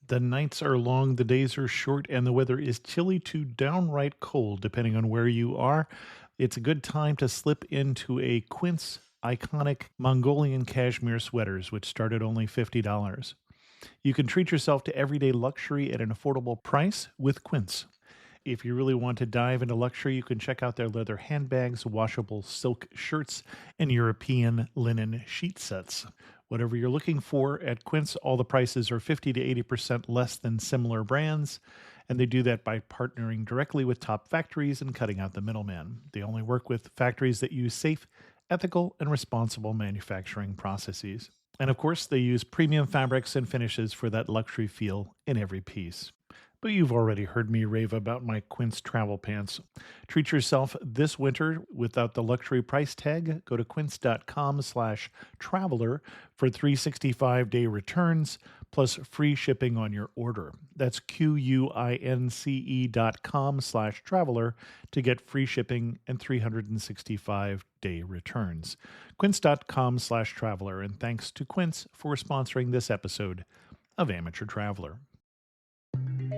The nights are long, the days are short, and the weather is chilly to downright cold, depending on where you are. It's a good time to slip into a Quince iconic Mongolian cashmere sweaters, which start at only $50. You can treat yourself to everyday luxury at an affordable price with Quince. If you really want to dive into luxury, you can check out their leather handbags, washable silk shirts, and European linen sheet sets. Whatever you're looking for at Quince, all the prices are 50 to 80% less than similar brands, and they do that by partnering directly with top factories and cutting out the middleman. They only work with factories that use safe, ethical, and responsible manufacturing processes. And of course, they use premium fabrics and finishes for that luxury feel in every piece. But you've already heard me rave about my Quince travel pants. Treat yourself this winter without the luxury price tag. Go to quince.com/traveler for 365-day returns plus free shipping on your order. That's QUINCE.com/traveler to get free shipping and 365-day returns. Quince.com/traveler. And thanks to Quince for sponsoring this episode of Amateur Traveler.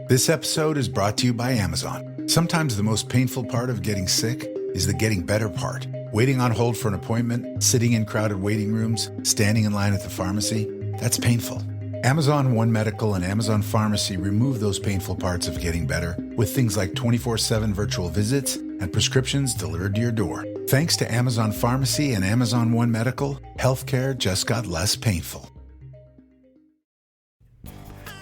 This episode is brought to you by Amazon. Sometimes the most painful part of getting sick is the getting better part. Waiting on hold for an appointment, sitting in crowded waiting rooms, standing in line at the pharmacy, that's painful. Amazon One Medical and Amazon Pharmacy remove those painful parts of getting better with things like 24/7 virtual visits and prescriptions delivered to your door. Thanks to Amazon Pharmacy and Amazon One Medical, healthcare just got less painful.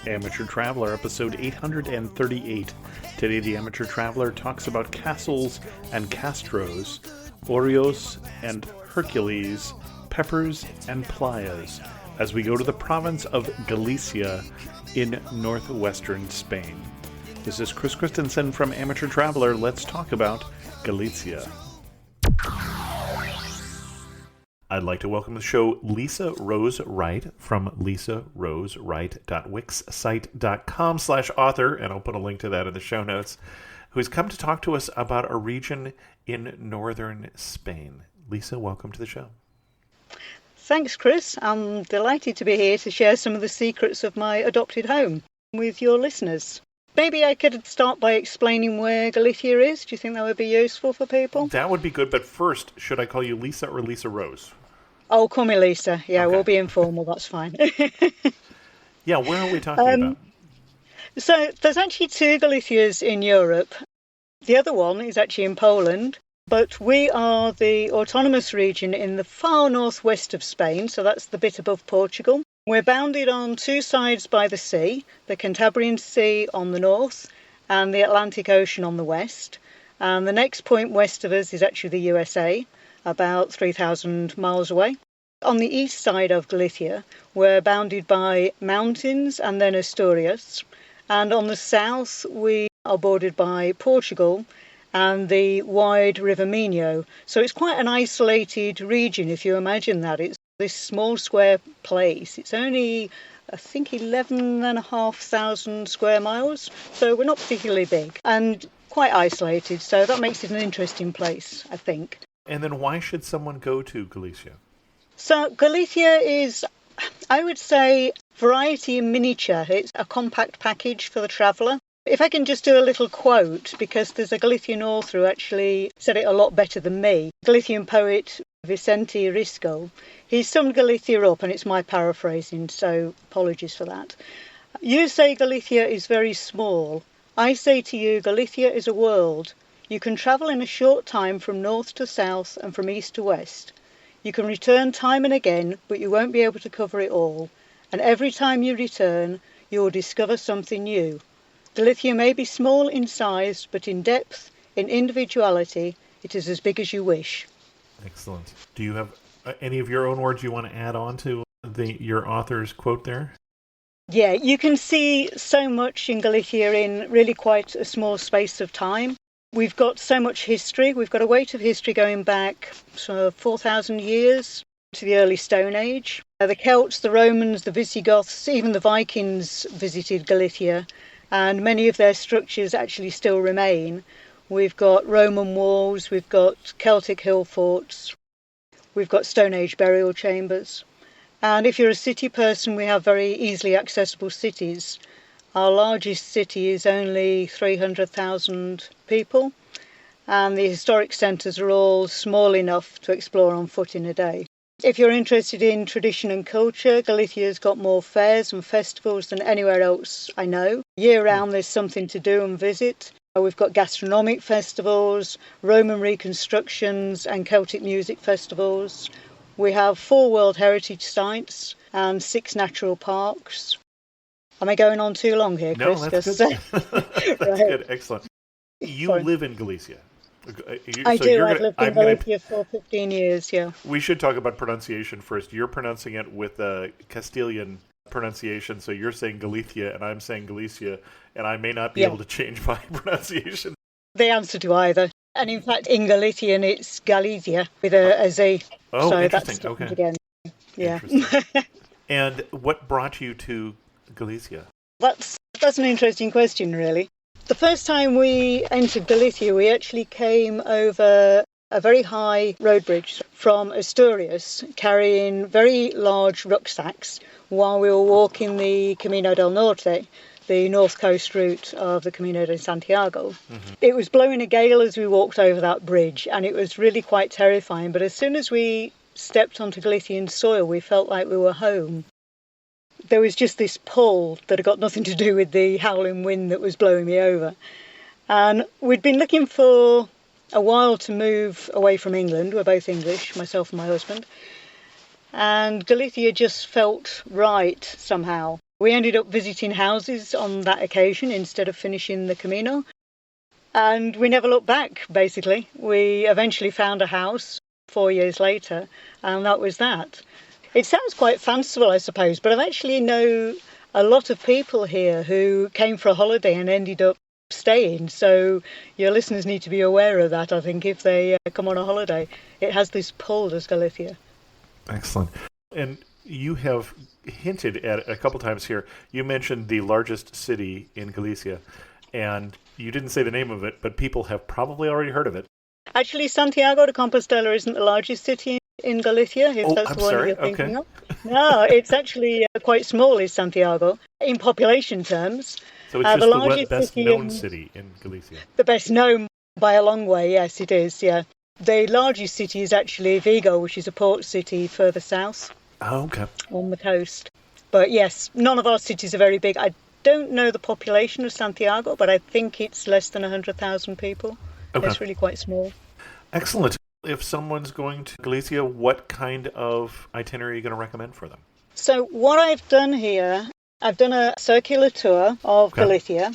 Amateur Traveler, episode 838. Today, the Amateur Traveler talks about castles and castros, Oreos and Hercules, peppers and playas, as we go to the province of Galicia in northwestern Spain. This is Chris Christensen from Amateur Traveler. Let's talk about Galicia. I'd like to welcome to the show Lisa Rose Wright from lisarosewright.wixsite.com/author, and I'll put a link to that in the show notes, who's come to talk to us about a region in northern Spain. Lisa, welcome to the show. Thanks, Chris. I'm delighted to be here to share some of the secrets of my adopted home with your listeners. Maybe I could start by explaining where Galicia is. Do you think that would be useful for people? That would be good, but first, should I call you Lisa or Lisa Rose? Oh, call me Lisa. Yeah, Okay. We'll be informal, that's fine. Yeah, where are we talking about? So there's actually two Galicias in Europe. The other one is actually in Poland, but we are the autonomous region in the far northwest of Spain, so that's the bit above Portugal. We're bounded on two sides by the sea, the Cantabrian Sea on the north and the Atlantic Ocean on the west. And the next point west of us is actually the USA, about 3,000 miles away. On the east side of Galicia, we're bounded by mountains and then Asturias. And on the south, we are bordered by Portugal and the wide River Minho. So it's quite an isolated region, if you imagine that. It's this small square place. It's only, I think, 11,500 square miles. So we're not particularly big and quite isolated. So that makes it an interesting place, I think. And then why should someone go to Galicia? So Galicia is, I would say, variety in miniature. It's a compact package for the traveller. If I can just do a little quote, because there's a Galician author who actually said it a lot better than me, Galician poet Vicente Risco. He summed Galicia up, and it's my paraphrasing, so apologies for that. You say Galicia is very small. I say to you, Galicia is a world. You can travel in a short time from north to south and from east to west. You can return time and again, but you won't be able to cover it all. And every time you return, you will discover something new. Galicia may be small in size, but in depth, in individuality, it is as big as you wish. Excellent. Do you have any of your own words you want to add on to your author's quote there? Yeah, you can see so much in Galicia in really quite a small space of time. We've got so much history. We've got a weight of history going back 4,000 years to the early Stone Age. The Celts, the Romans, the Visigoths, even the Vikings visited Galicia, and many of their structures actually still remain. We've got Roman walls, we've got Celtic hill forts, we've got Stone Age burial chambers. And if you're a city person, we have very easily accessible cities. Our largest city is only 300,000 people, and the historic centres are all small enough to explore on foot in a day. If you're interested in tradition and culture, Galicia's got more fairs and festivals than anywhere else I know. Year-round there's something to do and visit. We've got gastronomic festivals, Roman reconstructions and Celtic music festivals. We have 4 World Heritage Sites and 6 natural parks. Am I going on too long here, Chris? No, that's good. That's good. Excellent. You live in Galicia. I do. I've lived in Galicia for 15 years, yeah. We should talk about pronunciation first. You're pronouncing it with a Castilian pronunciation, so you're saying Galicia and I'm saying Galicia, and I may not be able to change my pronunciation. The answer to either. And in fact, in Galician, it's Galicia with a Z. Oh, so interesting. That's okay. Again. Yeah. And what brought you to Galicia? That's an interesting question, really. The first time we entered Galicia, we actually came over a very high road bridge from Asturias, carrying very large rucksacks while we were walking the Camino del Norte, the north coast route of the Camino de Santiago. Mm-hmm. It was blowing a gale as we walked over that bridge, and it was really quite terrifying. But as soon as we stepped onto Galician soil, we felt like we were home. There was just this pull that had got nothing to do with the howling wind that was blowing me over. And we'd been looking for a while to move away from England. We're both English, myself and my husband. And Galicia just felt right somehow. We ended up visiting houses on that occasion instead of finishing the Camino. And we never looked back, basically. We eventually found a house 4 years later, and that was that. It sounds quite fanciful, I suppose, but I actually know a lot of people here who came for a holiday and ended up staying. So your listeners need to be aware of that, I think, if they come on a holiday. It has this pull, does Galicia. Excellent. And you have hinted at it a couple times here. You mentioned the largest city in Galicia, and you didn't say the name of it, but people have probably already heard of it. Actually, Santiago de Compostela isn't the largest city in Galicia, if that's I'm the one sorry. you're thinking of. No, it's actually quite small, is Santiago, in population terms. So it's just the best-known city in Galicia. The best known by a long way, yes, it is, yeah. The largest city is actually Vigo, which is a port city further south. Oh, okay. On the coast. But yes, none of our cities are very big. I don't know the population of Santiago, but I think it's less than 100,000 people. Okay. It's really quite small. Excellent. If someone's going to Galicia, what kind of itinerary are you going to recommend for them? So what I've done here, I've done a circular tour of Galicia.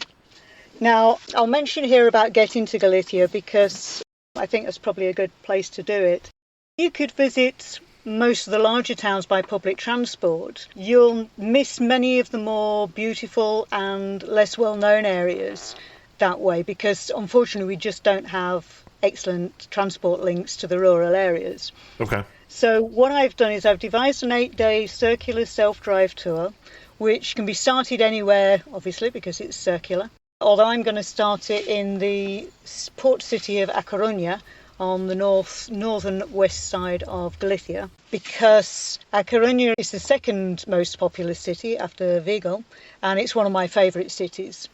Now, I'll mention here about getting to Galicia because I think that's probably a good place to do it. You could visit most of the larger towns by public transport. You'll miss many of the more beautiful and less well-known areas that way because, unfortunately, we just don't have excellent transport links to the rural areas. Okay. So what I've done is I've devised an 8-day circular self-drive tour, which can be started anywhere, obviously, because it's circular. Although I'm going to start it in the port city of A Coruña on the northern west side of Galicia, because A Coruña is the second most populous city after Vigo, and it's one of my favourite cities.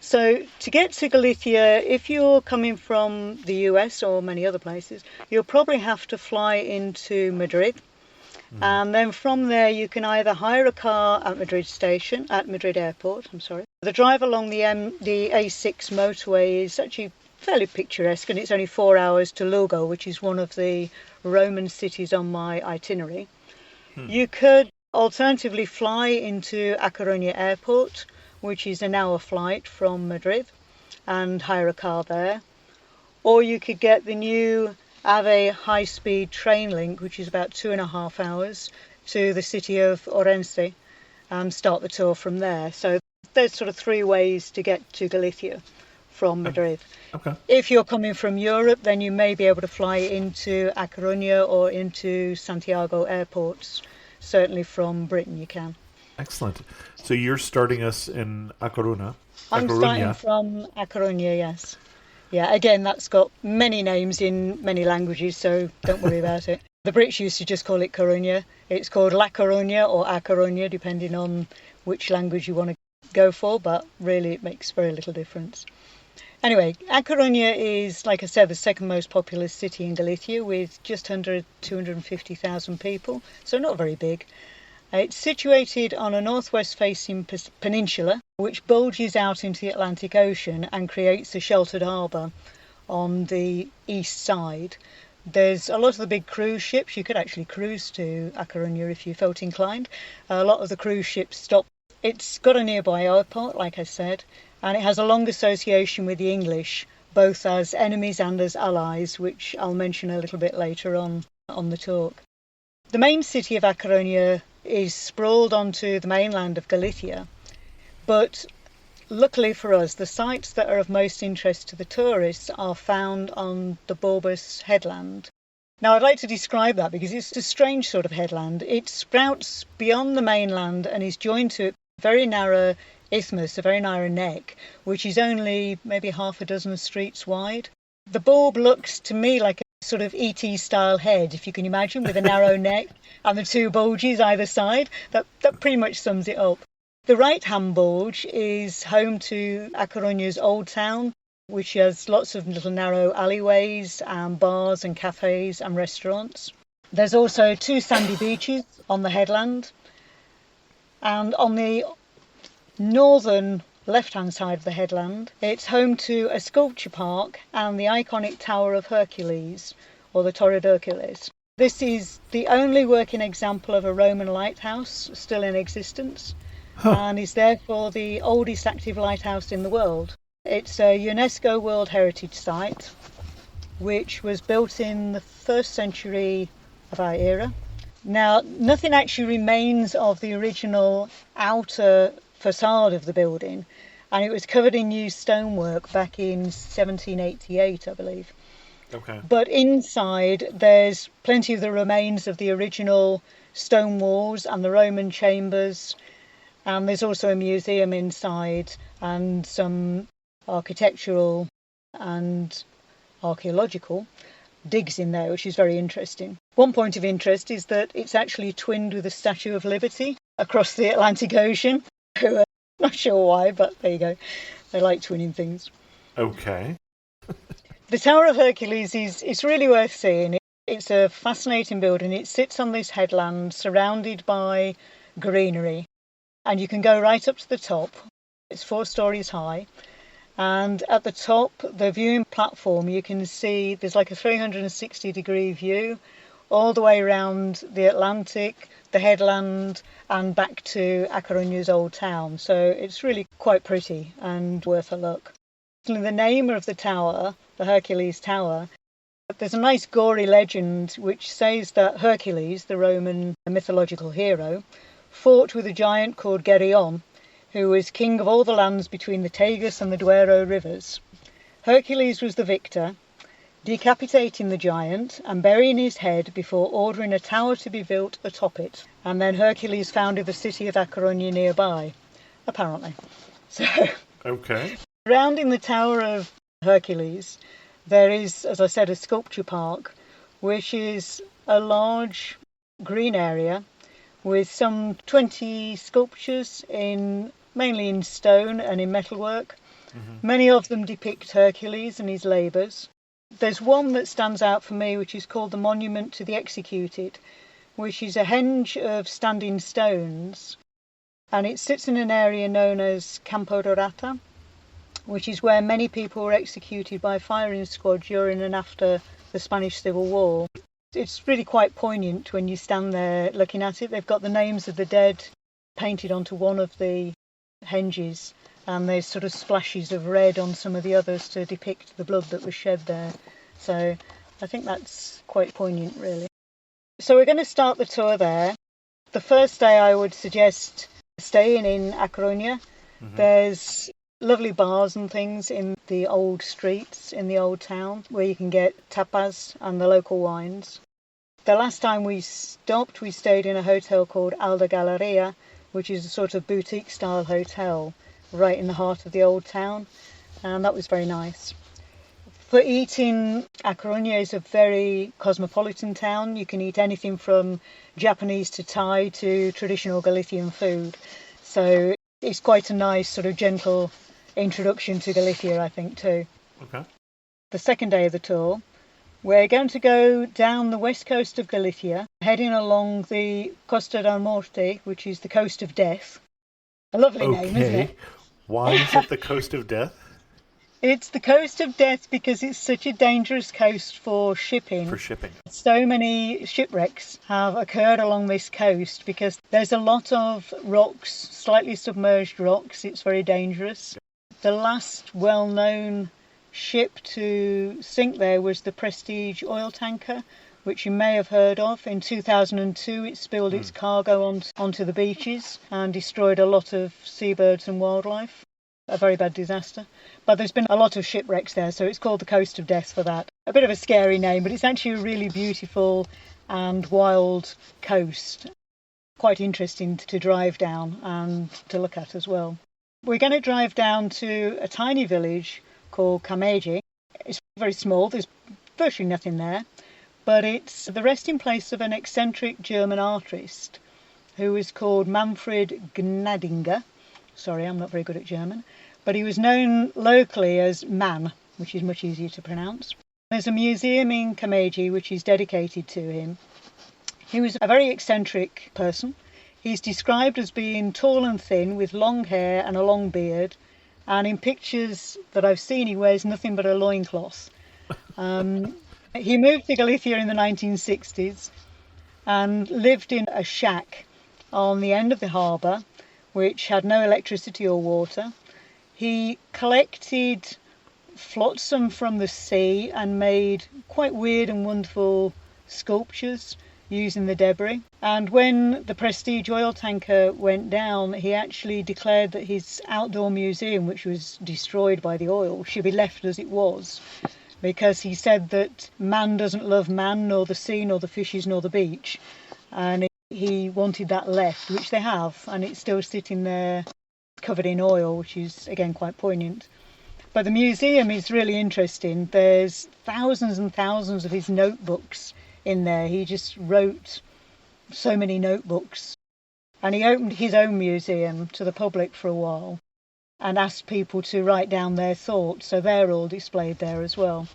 So to get to Galicia, if you're coming from the US or many other places, you'll probably have to fly into Madrid. And then from there you can either hire a car at Madrid Airport. The drive along the A6 motorway is actually fairly picturesque, and it's only 4 hours to Lugo, which is one of the Roman cities on my itinerary. You could alternatively fly into A Coruña Airport, which is an hour flight from Madrid, and hire a car there. Or you could get the new AVE high-speed train link, which is about 2.5 hours, to the city of Orense, and start the tour from there. So there's sort of 3 ways to get to Galicia from Madrid. Okay. If you're coming from Europe, then you may be able to fly into A Coruña or into Santiago airports. Certainly from Britain you can. Excellent. So you're starting us in A Coruña. I'm starting from A Coruña, yes. Yeah, again, that's got many names in many languages, so don't worry about it. The Brits used to just call it Coruña. It's called La Coruña or A Coruña, depending on which language you want to go for, but really it makes very little difference. Anyway, A Coruña is, like I said, the second most populous city in Galicia with just under 250,000 people, so not very big. It's situated on a northwest facing peninsula which bulges out into the Atlantic Ocean and creates a sheltered harbour on the east side. There's a lot of the big cruise ships. You could actually cruise to A Coruña if you felt inclined. A lot of the cruise ships stop. It's got a nearby airport, like I said, and it has a long association with the English, both as enemies and as allies, which I'll mention a little bit later on the talk. The main city of A Coruña is sprawled onto the mainland of Galicia, but luckily for us, the sites that are of most interest to the tourists are found on the Borbas headland. Now, I'd like to describe that because it's a strange sort of headland. It sprouts beyond the mainland and is joined to a very narrow isthmus, a very narrow neck, which is only maybe half a dozen streets wide. The Borb looks to me like a sort of E.T. style head, if you can imagine, with a narrow neck and the two bulges either side. That pretty much sums it up. The right-hand bulge is home to A Coruña's Old Town, which has lots of little narrow alleyways and bars and cafes and restaurants. There's also two sandy beaches on the headland. And on the northern left-hand side of the headland, it's home to a sculpture park and the iconic Tower of Hercules, or the Torre de Hercules. This is the only working example of a Roman lighthouse still in existence, and is therefore the oldest active lighthouse in the world. It's a UNESCO World Heritage Site, which was built in the 1st century of our era. Now, nothing actually remains of the original outer facade of the building, and it was covered in new stonework back in 1788, I believe. Okay. But inside, there's plenty of the remains of the original stone walls and the Roman chambers, and there's also a museum inside and some architectural and archaeological digs in there, which is very interesting. One point of interest is that it's actually twinned with the Statue of Liberty across the Atlantic Ocean. Not sure why, but there you go. They like twinning things. Okay. The Tower of Hercules is really worth seeing. It's a fascinating building. It sits on this headland surrounded by greenery, and you can go right up to the top. It's 4 stories high. And at the top, the viewing platform, you can see there's like a 360-degree view all the way around the Atlantic, the headland, and back to A Coruña's Old Town. So it's really quite pretty and worth a look. The name of the tower, the Hercules Tower, there's a nice gory legend which says that Hercules, the Roman mythological hero, fought with a giant called Geryon, who was king of all the lands between the Tagus and the Duero rivers. Hercules was the victor, decapitating the giant and burying his head before ordering a tower to be built atop it. And then Hercules founded the city of A Coruña nearby, apparently. So, Okay. surrounding the Tower of Hercules, there is, as I said, a sculpture park, which is a large green area with some 20 sculptures mainly in stone and in metalwork. Mm-hmm. Many of them depict Hercules and his labours. There's one that stands out for me, which is called the Monument to the Executed, which is a henge of standing stones, and it sits in an area known as Campo de Rata, which is where many people were executed by firing squad during and after the Spanish Civil War. It's really quite poignant when you stand there looking at it. They've got the names of the dead painted onto one of the henges, and there's sort of splashes of red on some of the others to depict the blood that was shed there. So I think that's quite poignant, really. So we're going to start the tour there. The first day I would suggest staying in A Coruña. Mm-hmm. There's lovely bars and things in the old streets in the old town where you can get tapas and the local wines. The last time we stopped, we stayed in a hotel called Alda Galleria, which is a sort of boutique style hotel right in the heart of the old town, and that was very nice. For eating, A Coruña is a very cosmopolitan town. You can eat anything from Japanese to Thai to traditional Galician food. So It's quite a nice sort of gentle introduction to Galicia, I think, too. Okay. The second day of the tour, we're going to go down the west coast of Galicia, heading along the Costa del Morte, which is the coast of death. A lovely name, isn't it? Why is it the coast of death? It's the coast of death because it's such a dangerous coast for shipping. For shipping. So many shipwrecks have occurred along this coast because there's a lot of rocks, slightly submerged rocks. It's very dangerous. The last well-known ship to sink there was the Prestige oil tanker, which you may have heard of. In 2002, it spilled its cargo onto the beaches and destroyed a lot of seabirds and wildlife. A very bad disaster. But there's been a lot of shipwrecks there, so it's called the Coast of Death for that. A bit of a scary name, but it's actually a really beautiful and wild coast. Quite interesting to drive down and to look at as well. We're going to drive down to a tiny village called Cameji. It's very small, there's virtually nothing there, but it's the resting place of an eccentric German artist who is called Manfred Gnadinger. Sorry, I'm not very good at German. But he was known locally as Man, which is much easier to pronounce. There's a museum in Cameji which is dedicated to him. He was a very eccentric person. He's described as being tall and thin with long hair and a long beard. And in pictures that I've seen, he wears nothing but a loincloth. He moved to Galicia in the 1960s and lived in a shack on the end of the harbour, which had no electricity or water. He collected flotsam from the sea and made quite weird and wonderful sculptures using the debris. And when the Prestige oil tanker went down, he actually declared that his outdoor museum, which was destroyed by the oil, should be left as it was, because he said that man doesn't love man, nor the sea, nor the fishes, nor the beach. And he wanted that left, which they have, and it's still sitting there covered in oil, which is again quite poignant. But the museum is really interesting. There's thousands and thousands of his notebooks in there. He just wrote so many notebooks, and he opened his own museum to the public for a while and asked people to write down their thoughts, so they're all displayed there as well.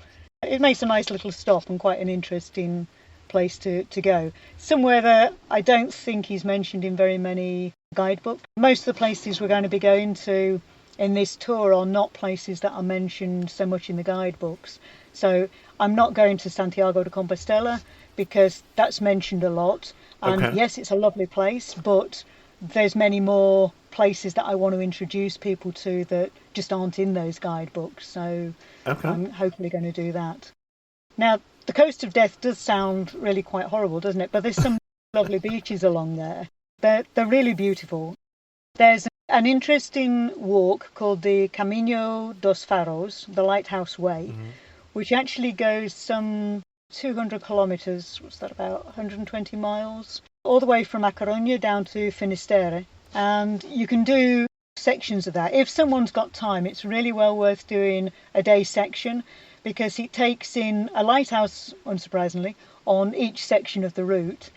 It makes a nice little stop and quite an interesting place to go. Somewhere that I don't think he's mentioned in very many guidebooks. Most of the places we're going to be going to in this tour are not places that are mentioned so much in the guidebooks. So I'm not going to Santiago de Compostela because that's mentioned a lot. And yes, it's a lovely place, but there's many more places that I want to introduce people to that just aren't in those guidebooks. So I'm hopefully going to do that. Now, the Coast of Death does sound really quite horrible, doesn't it? But there's some lovely beaches along there. They're really beautiful. There's an interesting walk called the Camino dos Faros, the Lighthouse Way, which actually goes some 200 kilometres, what's that, about 120 miles, all the way from A Coruña down to Finisterre. And you can do sections of that. If someone's got time, it's really well worth doing a day section, because it takes in a lighthouse, unsurprisingly, on each section of the route.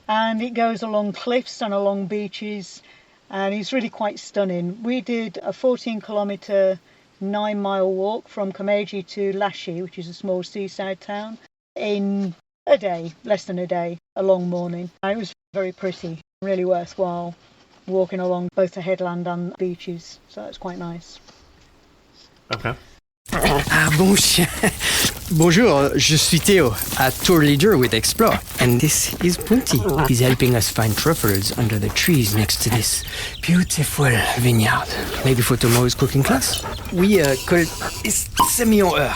And it goes along cliffs and along beaches, and it's really quite stunning. We did a 14-kilometre, 9-mile walk from Cameji to Lashi, which is a small seaside town, in a day, less than a day, a long morning. And it was very pretty, really worthwhile walking along both the headland and beaches, so that's quite nice. Ah, bon chien. Bonjour, je suis Theo, a tour leader with Explore, and this is Punti. He's helping us find truffles under the trees next to this beautiful vineyard. Maybe for tomorrow's cooking class? We call it Semillon heure.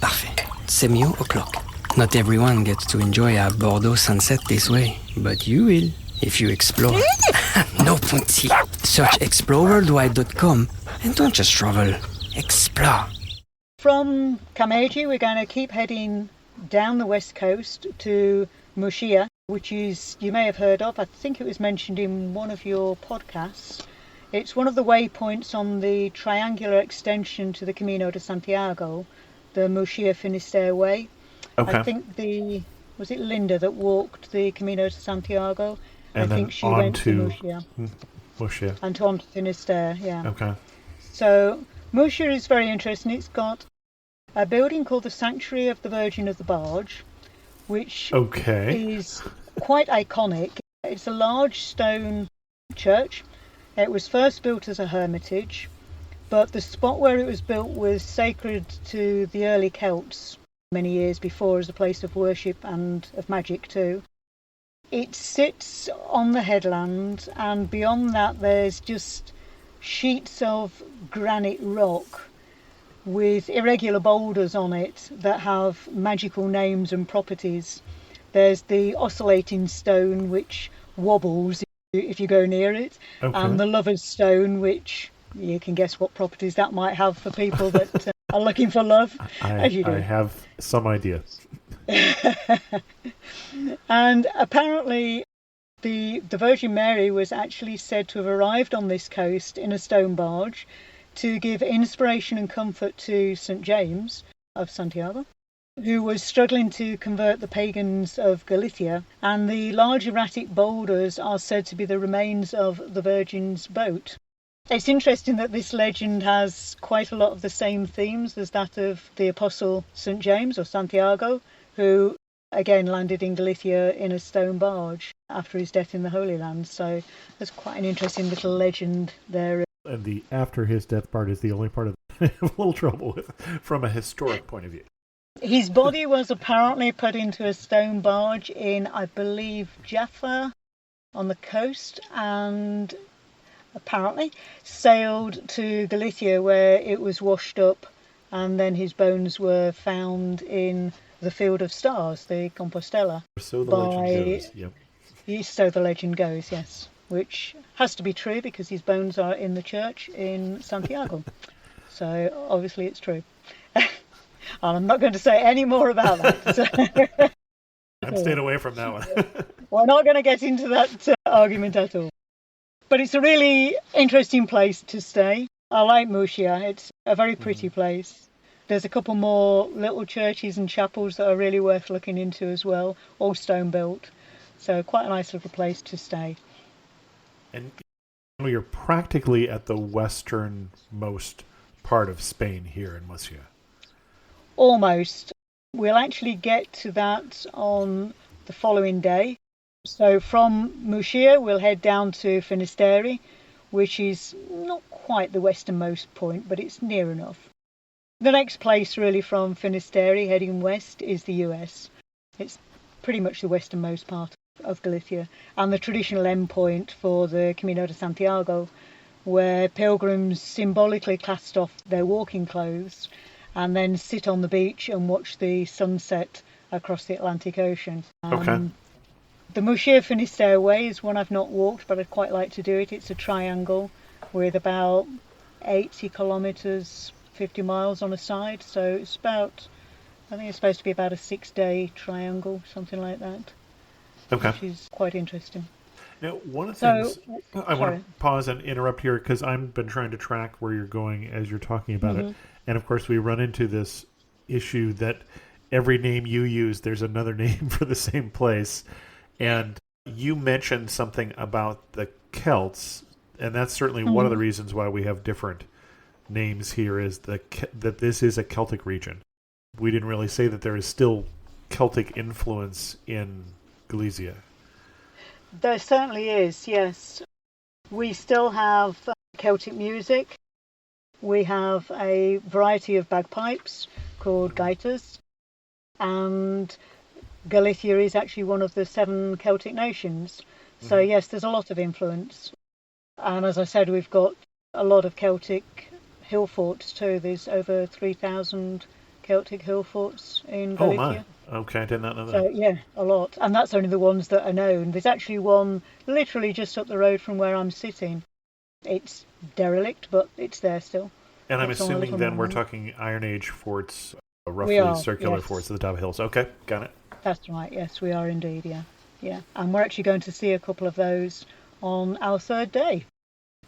Parfait. Semillon o'clock. Not everyone gets to enjoy a Bordeaux sunset this way, but you will if you explore. No, Punti. Search exploreworldwide.com and don't just travel, explore. From Cameji, we're going to keep heading down the west coast to Murcia, which is, you may have heard of, I think it was mentioned in one of your podcasts. It's one of the waypoints on the triangular extension to the Camino de Santiago, the Murcia Finisterre Way. I think was it Linda that walked the Camino de Santiago? And I think she went to Murcia. Murcia. and on to Finisterre, yeah. Okay. So Murcia is very interesting. It's got a building called the Sanctuary of the Virgin of the Barge, which is quite iconic. It's a large stone church. It was first built as a hermitage, but the spot where it was built was sacred to the early Celts many years before as a place of worship and of magic too. It sits on the headland, and beyond that there's just sheets of granite rock with irregular boulders on it that have magical names and properties. There's the oscillating stone, which wobbles if you go near it, and the lover's stone, which you can guess what properties that might have for people that are looking for love, as you do. I have some idea. And apparently the Virgin Mary was actually said to have arrived on this coast in a stone barge to give inspiration and comfort to St. James of Santiago, who was struggling to convert the pagans of Galicia, and the large erratic boulders are said to be the remains of the Virgin's boat. It's interesting that this legend has quite a lot of the same themes as that of the Apostle St. James or Santiago, who again landed in Galicia in a stone barge after his death in the Holy Land. So there's quite an interesting little legend there. And the after his death part is the only part of I have a little trouble with from a historic point of view. His body was apparently put into a stone barge in, I believe, Jaffa on the coast, and apparently sailed to Galicia, where it was washed up, and then his bones were found in the Field of Stars, the Compostela. So the legend goes. Yep. So the legend goes, yes. Which has to be true because his bones are in the church in Santiago. So obviously it's true. And I'm not going to say any more about that. So. I'm staying away from that one. We're not going to get into that argument at all. But it's a really interesting place to stay. I like Murcia. It's a very pretty place. There's a couple more little churches and chapels that are really worth looking into as well, all stone built. So quite a nice little place to stay. And you're practically at the westernmost part of Spain here in Murcia. Almost. We'll actually get to that on the following day. So from Murcia, we'll head down to Finisterre, which is not quite the westernmost point, but it's near enough. The next place really from Finisterre heading west is the US. It's pretty much the westernmost part of Galicia, and the traditional endpoint for the Camino de Santiago, where pilgrims symbolically cast off their walking clothes and then sit on the beach and watch the sunset across the Atlantic Ocean. The Murcia Finisterre Way is one I've not walked, but I'd quite like to do it. It's a triangle with about 80 kilometres, 50 miles on a side, so it's about, I think it's supposed to be about a 6-day triangle, something like that. Which is quite interesting. Now, one of the things I want to pause and interrupt here because I've been trying to track where you're going as you're talking about it. And of course, we run into this issue that every name you use, there's another name for the same place. And you mentioned something about the Celts, and that's certainly one of the reasons why we have different names here is that this is a Celtic region. We didn't really say that there is still Celtic influence in Galicia. There certainly is, yes. We still have Celtic music. We have a variety of bagpipes called gaitas. And Galicia is actually one of the 7 Celtic nations. So yes, there's a lot of influence. And as I said, we've got a lot of Celtic hill forts too. There's over 3,000 Celtic hill forts in Galicia. Oh my. Okay, I did not know that. So yeah, a lot. And that's only the ones that are known. There's actually one literally just up the road from where I'm sitting. It's derelict, but it's there still. And I'm assuming then we're talking Iron Age forts, roughly circular forts at the top of hills. Okay, got it. That's right, yes, we are indeed, yeah. Yeah, and we're actually going to see a couple of those on our 3rd day.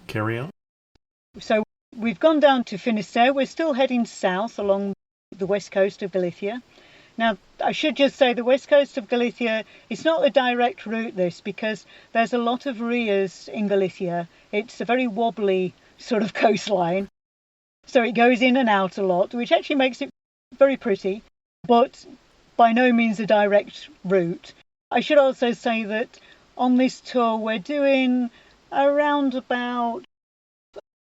Carry on. So we've gone down to Finisterre. We're still heading south along the west coast of Galicia Now, I should just say the west coast of Galicia, it's not a direct route, this, because there's a lot of rias in Galicia. It's a very wobbly sort of coastline. So it goes in and out a lot, which actually makes it very pretty, but by no means a direct route. I should also say that on this tour, we're doing around about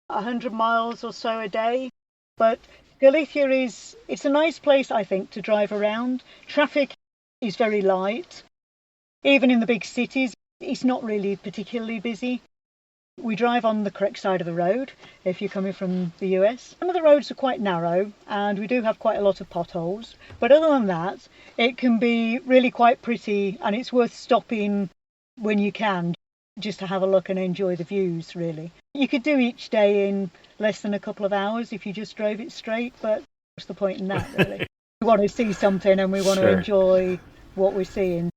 100 miles or so a day, but Galicia it's a nice place, I think, to drive around. Traffic is very light. Even in the big cities, it's not really particularly busy. We drive on the correct side of the road if you're coming from the US. Some of the roads are quite narrow and we do have quite a lot of potholes. But other than that, it can be really quite pretty, and it's worth stopping when you can, just to have a look and enjoy the views, really. You could do each day in less than a couple of hours if you just drove it straight, but what's the point in that, really? We want to see something and we want to enjoy what we're seeing.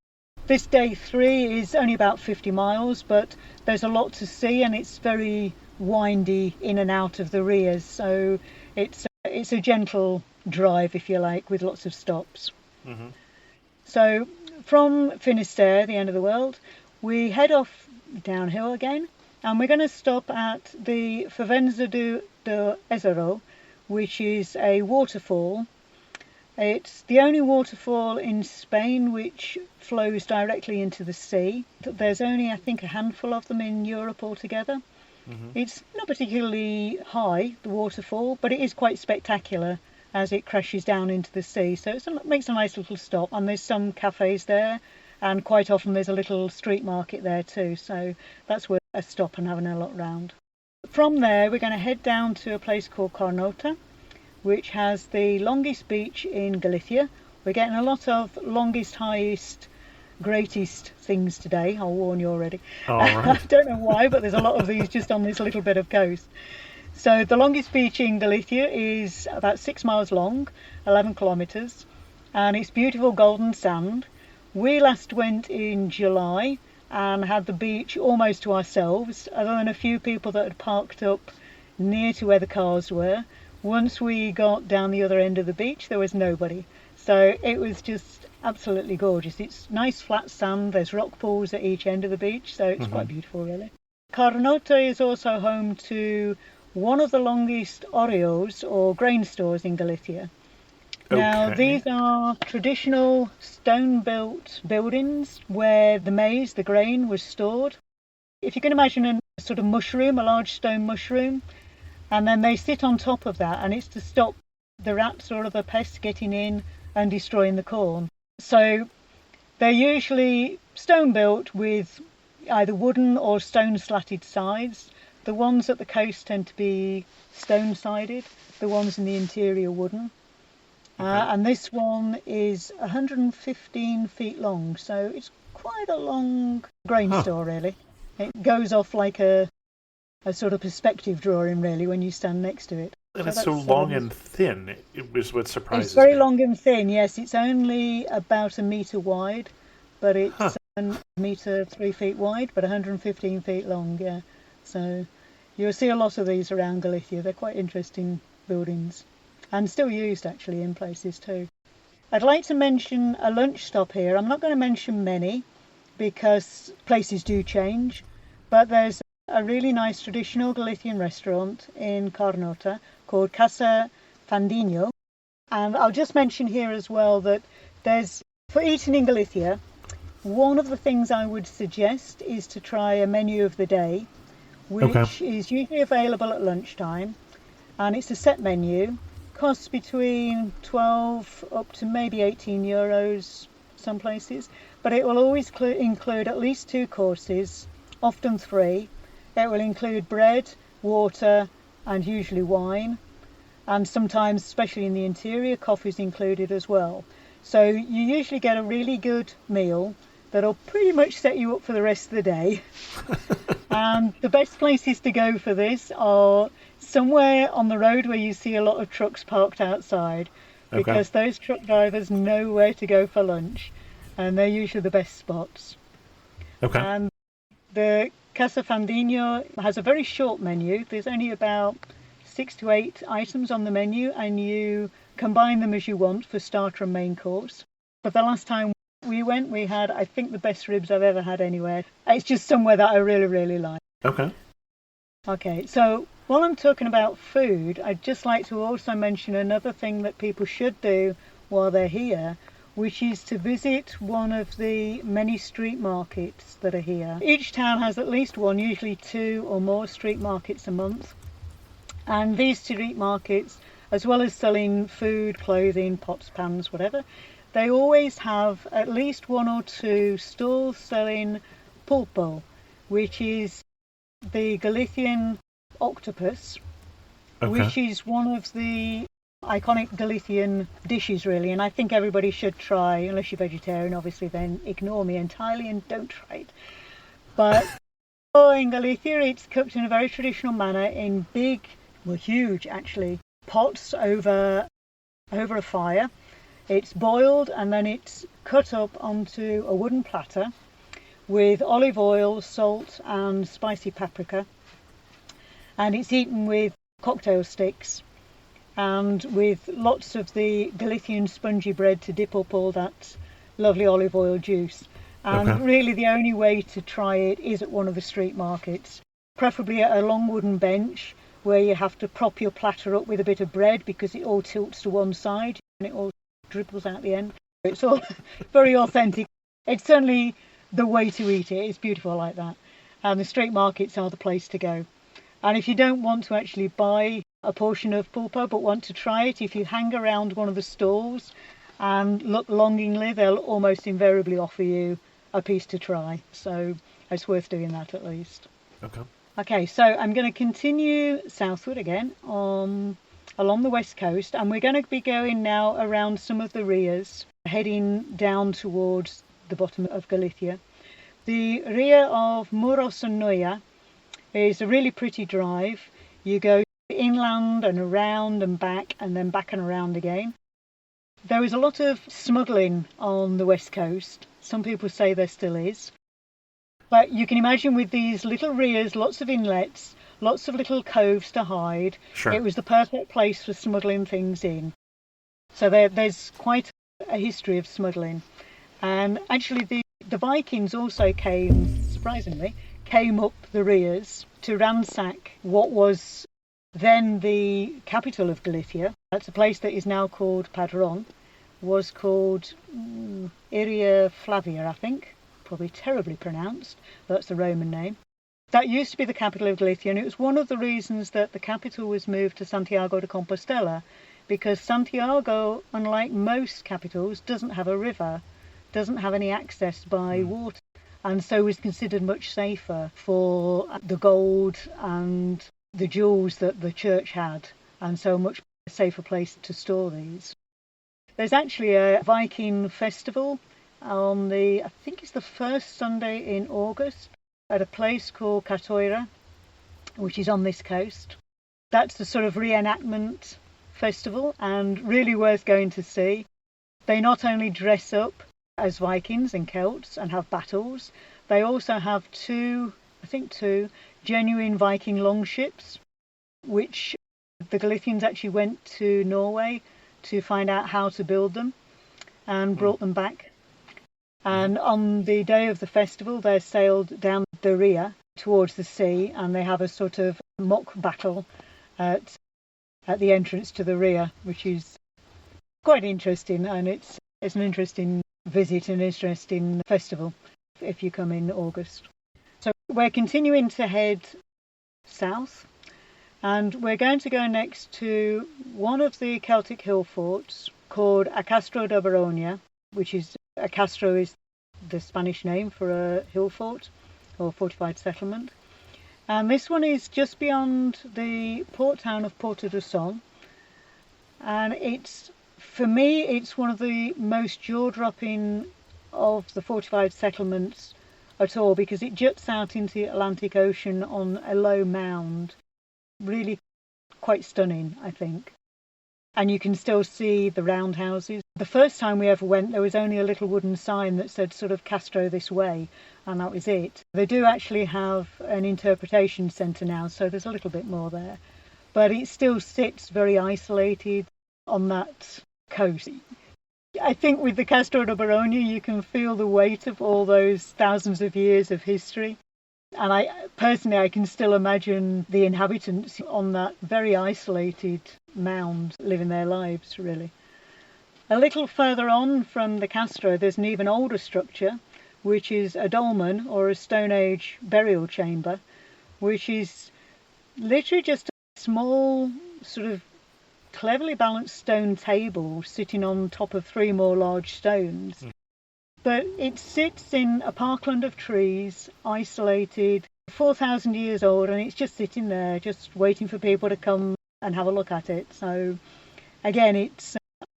This day 3 is only about 50 miles, but there's a lot to see and it's very windy in and out of the rias, so it's a gentle drive, if you like, with lots of stops. Mm-hmm. So from Finisterre, the end of the world, we head off downhill again, and we're going to stop at the Fervenza do Ezero, which is a waterfall. It's the only waterfall in Spain which flows directly into the sea. There's only, I think, a handful of them in Europe altogether. Mm-hmm. It's not particularly high, the waterfall, but it is quite spectacular as it crashes down into the sea. So it makes a nice little stop, and there's some cafes there, and quite often there's a little street market there too. So that's worth a stop and having a look round. From there, we're going to head down to a place called Carnota, which has the longest beach in Galicia. We're getting a lot of longest, highest, greatest things today, I'll warn you already. I don't know why, but there's a lot of these just on this little bit of coast. So the longest beach in Galicia is about 6 miles long, 11 kilometres, and it's beautiful golden sand. We last went in July and had the beach almost to ourselves, other than a few people that had parked up near to where the cars were. Once we got down the other end of the beach, there was nobody. So it was just absolutely gorgeous. It's nice flat sand. There's rock pools at each end of the beach, so it's quite beautiful, really. Carnota is also home to one of the longest oreos, or grain stores, in Galicia. Okay. Now, these are traditional stone-built buildings where the maize, the grain, was stored. If you can imagine a sort of mushroom, a large stone mushroom, and then they sit on top of that, and it's to stop the rats or other pests getting in and destroying the corn. So they're usually stone built with either wooden or stone slatted sides. The ones at the coast tend to be stone sided, the ones in the interior wooden. And this one is 115 feet long, so it's quite a long grain store, really. It goes off like a sort of perspective drawing, really, when you stand next to it. And it's so long and thin. It was what surprises me. It's very long and thin, yes. It's only about a metre wide, but it's a metre 3 feet wide, but 115 feet long, yeah. So you'll see a lot of these around Galicia. They're quite interesting buildings, and still used, actually, in places too. I'd like to mention a lunch stop here. I'm not going to mention many, because places do change, but there's a really nice traditional Galician restaurant in Carnota called Casa Fandinho. And I'll just mention here as well that for eating in Galicia, one of the things I would suggest is to try a menu of the day, which is usually available at lunchtime. And it's a set menu, costs between 12 up to maybe 18 euros some places, but it will always include at least 2 courses, often 3. It will include bread, water, and usually wine, and sometimes, especially in the interior, coffee is included as well. So you usually get a really good meal that'll pretty much set you up for the rest of the day. And the best places to go for this are somewhere on the road where you see a lot of trucks parked outside, because those truck drivers know where to go for lunch, and they're usually the best spots. And the Casa Fandinho has a very short menu. There's only about 6 to 8 items on the menu, and you combine them as you want for starter and main course. But the last time we went, we had, I think, the best ribs I've ever had anywhere. It's just somewhere that I really, really like. Okay, so while I'm talking about food, I'd just like to also mention another thing that people should do while they're here, which is to visit one of the many street markets that are here. Each town has at least one, usually 2 or more street markets a month. And these street markets, as well as selling food, clothing, pots, pans, whatever, they always have at least 1 or 2 stalls selling pulpo, which is the Galician octopus, which is one of the iconic Galician dishes, really, and I think everybody should try. Unless you're vegetarian, obviously, then ignore me entirely and don't try it. But in Galicia, it's cooked in a very traditional manner in big, well, huge actually, pots over a fire. It's boiled and then it's cut up onto a wooden platter with olive oil, salt and spicy paprika, and it's eaten with cocktail sticks and with lots of the Galician spongy bread to dip up all that lovely olive oil juice. And really the only way to try it is at one of the street markets, preferably at a long wooden bench where you have to prop your platter up with a bit of bread because it all tilts to one side and it all dribbles out the end. It's all very authentic. It's certainly the way to eat it. It's beautiful like that. And the street markets are the place to go. And if you don't want to actually buy a portion of pulpo but want to try it, if you hang around one of the stalls and look longingly, they'll almost invariably offer you a piece to try. So it's worth doing that at least. Okay, so I'm going to continue southward again along the west coast, and we're going to be going now around some of the rias, heading down towards the bottom of Galicia. The Ria of Muros and Noia is a really pretty drive. You go inland and around and back and then back and around again. There is a lot of smuggling on the west coast. Some people say there still is. But you can imagine with these little rias, lots of inlets, lots of little coves to hide. Sure. It was the perfect place for smuggling things in. So there's quite a history of smuggling. And actually the Vikings also surprisingly, came up the rias to ransack what was then the capital of Galicia. That's a place that is now called Padron, was called Iria Flavia, I think. Probably terribly pronounced, but that's the Roman name. That used to be the capital of Galicia, and it was one of the reasons that the capital was moved to Santiago de Compostela, because Santiago, unlike most capitals, doesn't have a river, doesn't have any access by water, and so was considered much safer for the gold and the jewels that the church had, and so a much safer place to store these. There's actually a Viking festival on I think it's the first Sunday in August, at a place called Catoira, which is on this coast. That's the sort of reenactment festival and really worth going to see. They not only dress up as Vikings and Celts and have battles, they also have two genuine Viking longships, which the Galicians actually went to Norway to find out how to build them and brought them back. And on the day of the festival, they're sailed down the Ria towards the sea, and they have a sort of mock battle at the entrance to the Ria, which is quite interesting, and it's an interesting visit, an interesting festival if you come in August. So we're continuing to head south, and we're going to go next to one of the Celtic hill forts called Castro da Baronia, which is a castro is the Spanish name for a hill fort or fortified settlement. And this one is just beyond the port town of Porto do Son. And for me, it's one of the most jaw-dropping of the fortified settlements at all, because it juts out into the Atlantic Ocean on a low mound. Really quite stunning, I think. And you can still see the roundhouses. The first time we ever went, there was only a little wooden sign that said sort of Castro this way, and that was it. They do actually have an interpretation centre now, so there's a little bit more there. but it still sits very isolated on that coast. I think with the Castro de Baronia, you can feel the weight of all those thousands of years of history. And I can still imagine the inhabitants on that very isolated mound living their lives, really. A little further on from the Castro, there's an even older structure, which is a dolmen, or a Stone Age burial chamber, which is literally just a small, sort of cleverly balanced stone table sitting on top of 3 more large stones. But it sits in a parkland of trees, isolated, 4,000 years old, and it's just sitting there, just waiting for people to come and have a look at it. So again,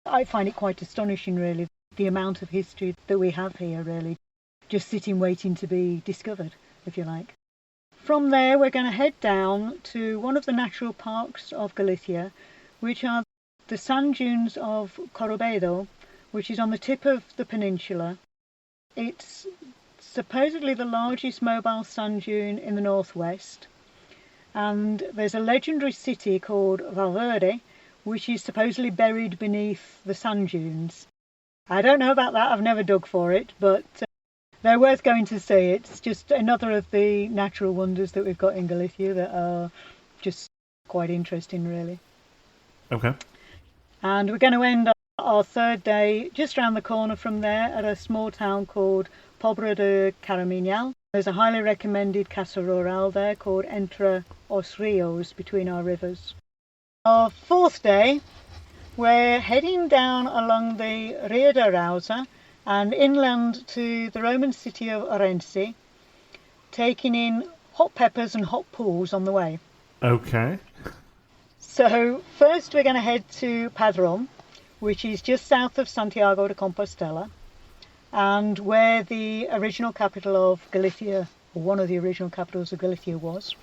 I find it quite astonishing, really, the amount of history that we have here, really, just sitting waiting to be discovered, if you like. From there, we're going to head down to one of the natural parks of Galicia, which are the sand dunes of Corrubedo, which is on the tip of the peninsula. It's supposedly the largest mobile sand dune in the northwest, and there's a legendary city called Valverde, which is supposedly buried beneath the sand dunes. I don't know about that, I've never dug for it, but they're worth going to see. It's just another of the natural wonders that we've got in Galicia that are just quite interesting, really. Okay. And we're going to end our third day just around the corner from there at a small town called Pobra de Caraminhal. There's a highly recommended Casa Rural there called Entre os Rios, between our rivers. Our fourth day, we're heading down along the Rio de Rausa and inland to the Roman city of Orense, taking in hot peppers and hot pools on the way. Okay. So first we're going to head to Padron, which is just south of Santiago de Compostela, and where the original capital of Galicia, or one of the original capitals of Galicia, was.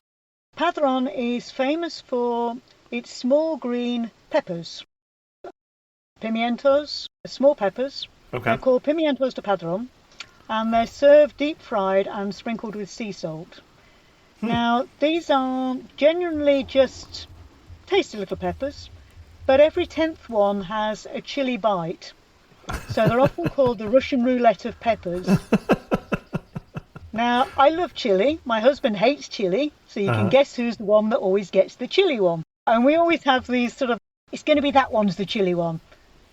Padron is famous for its small green peppers, pimientos, small peppers. Okay. They're called pimientos de Padron, and they're served deep fried and sprinkled with sea salt. Now, these are genuinely just tasty little peppers, but every 10th one has a chili bite. So they're often called the Russian roulette of peppers. Now, I love chili. My husband hates chili, so you can guess who's the one that always gets the chili one. And we always have these sort of, it's going to be that one's the chili one.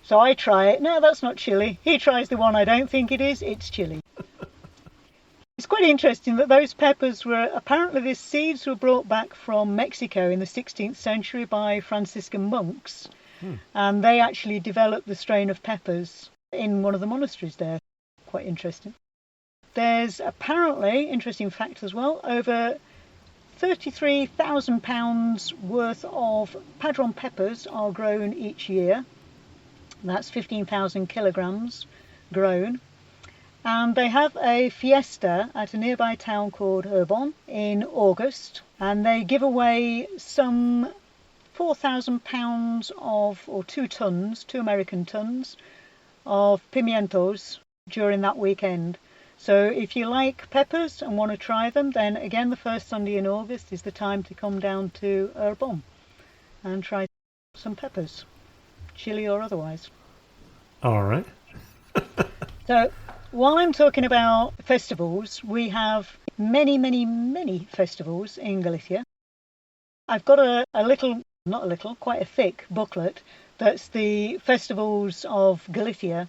So I try it. No, that's not chili. He tries the one I don't think it is. It's chili. It's quite interesting that those peppers apparently the seeds were brought back from Mexico in the 16th century by Franciscan monks. And they actually developed the strain of peppers in one of the monasteries there. Quite interesting. There's apparently, interesting fact as well, over 33,000 pounds worth of Padron peppers are grown each year. That's 15,000 kilograms grown. And they have a fiesta at a nearby town called Urbon in August, and they give away some 4,000 pounds or 2 American tons of pimientos during that weekend. So if you like peppers and want to try them, then again the first Sunday in August is the time to come down to Urbon and try some peppers, chili or otherwise. All right. So while I'm talking about festivals, we have many, many, many festivals in Galicia. I've got quite a thick booklet that's the festivals of Galicia.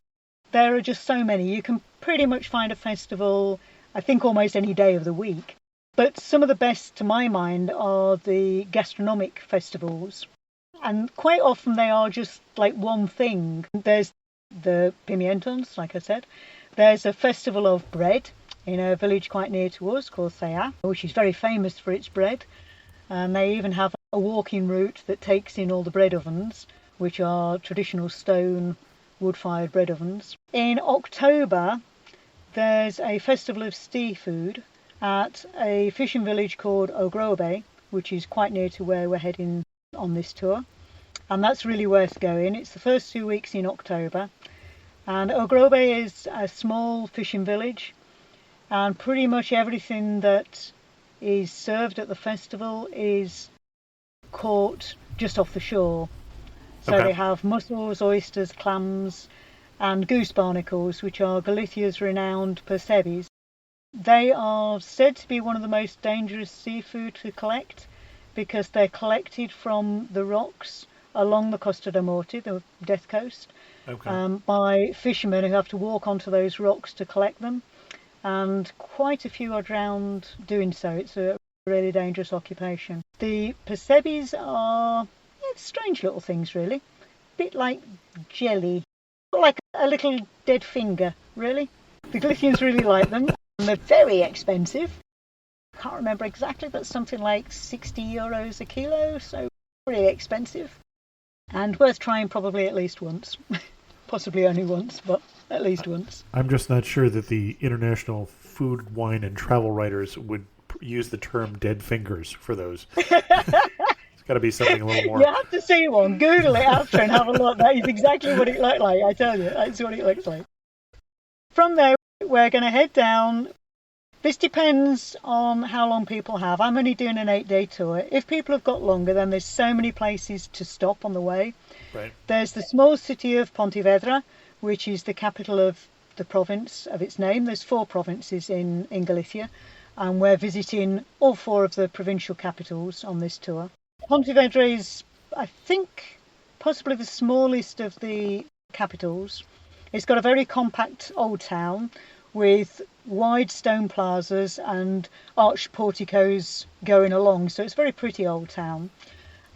There are just so many. You can pretty much find a festival, I think, almost any day of the week. But some of the best, to my mind, are the gastronomic festivals. And quite often they are just like one thing. There's the pimientos, like I said. There's a festival of bread in a village quite near to us called Thea, which is very famous for its bread. And they even have a walking route that takes in all the bread ovens, which are traditional stone wood-fired bread ovens. In October, there's a festival of seafood at a fishing village called Ogrobe, which is quite near to where we're heading on this tour. And that's really worth going. It's the first 2 weeks in October. And Ogrobe is a small fishing village, and pretty much everything that is served at the festival is caught just off the shore. So Okay. they have mussels, oysters, clams, and goose barnacles, which are Galicia's renowned percebes. They are said to be one of the most dangerous seafood to collect because they're collected from the rocks along the Costa da Morte, the Death Coast, Okay. by fishermen who have to walk onto those rocks to collect them. And quite a few are drowned doing so. It's a really dangerous occupation. The percebes are strange little things, really. A bit like jelly, like a little dead finger, really. The Galicians really like them, and they're very expensive. Can't remember exactly, but something like €60 a kilo, so really expensive. And worth trying probably at least once. Possibly only once, but at least once. I'm just not sure that the international food, wine, and travel writers would use the term dead fingers for those. It's got to be something a little more. You have to see one. Google it after and have a look. That is exactly what it looked like, I tell you. That's what it looks like. From there, we're going to head down. This depends on how long people have. I'm only doing an 8-day tour. If people have got longer, then there's so many places to stop on the way. Right. There's the small city of Pontevedra, which is the capital of the province of its name. There's 4 provinces in Galicia, and we're visiting all 4 of the provincial capitals on this tour. Pontevedra is, I think, possibly the smallest of the capitals. It's got a very compact old town with wide stone plazas and arched porticos going along, so it's a very pretty old town.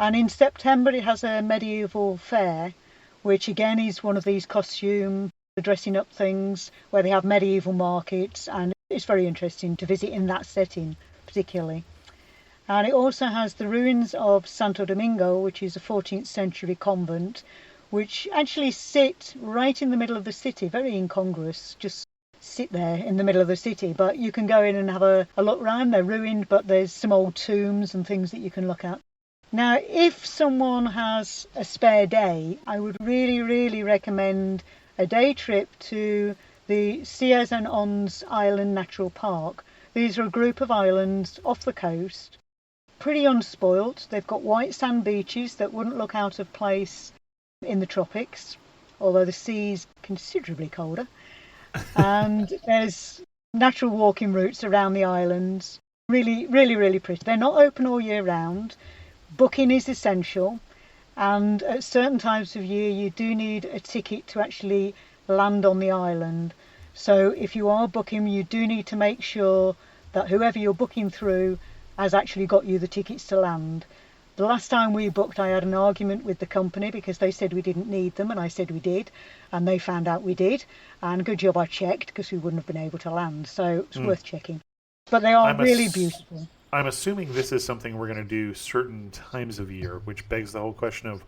And in September it has a medieval fair, which again is one of these costume dressing up things where they have medieval markets, and it's very interesting to visit in that setting particularly. And it also has the ruins of Santo Domingo, which is a 14th century convent, which actually sit right in the middle of the city, very incongruous, just sit there in the middle of the city. But you can go in and have a look round. They're ruined, but there's some old tombs and things that you can look at. Now, if someone has a spare day, I would really, really recommend a day trip to the Sias and Ons Island Natural Park. These are a group of islands off the coast, pretty unspoilt. They've got white sand beaches that wouldn't look out of place in the tropics, although the sea's considerably colder. And there's natural walking routes around the islands. Really, really, really pretty. They're not open all year round. Booking is essential, and at certain times of year you do need a ticket to actually land on the island. So if you are booking, you do need to make sure that whoever you're booking through has actually got you the tickets to land. The last time we booked, I had an argument with the company because they said we didn't need them and I said we did, and they found out we did, and good job I checked because we wouldn't have been able to land, so it's worth checking. But they are really beautiful. I'm assuming this is something we're going to do certain times of year, which begs the whole question of,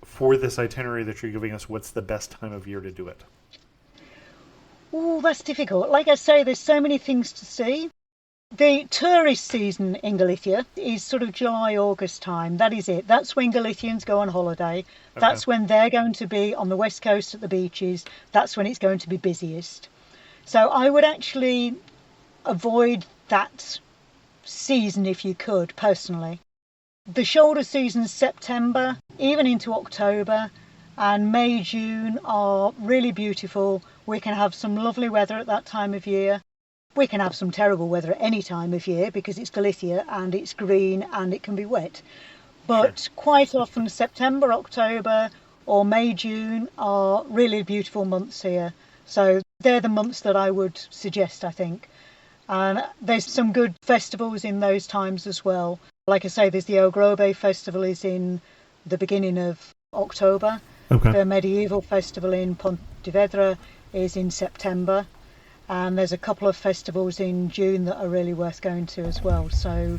for this itinerary that you're giving us, what's the best time of year to do it? Oh, that's difficult. Like I say, there's so many things to see. The tourist season in Galicia is sort of July, August time. That is it. That's when Galicians go on holiday. Okay. That's when they're going to be on the west coast at the beaches. That's when it's going to be busiest. So I would actually avoid that season if you could, personally. The shoulder seasons, September, even into October, and May, June are really beautiful. We can have some lovely weather at that time of year. We can have some terrible weather at any time of year because it's Galicia and it's green and it can be wet. But quite often September, October or May, June are really beautiful months here. So they're the months that I would suggest, I think. And there's some good festivals in those times as well. Like I say, there's the Ogrobe Festival is in the beginning of October. Okay. The Medieval Festival in Pontevedra is in September. And there's a couple of festivals in June that are really worth going to as well. So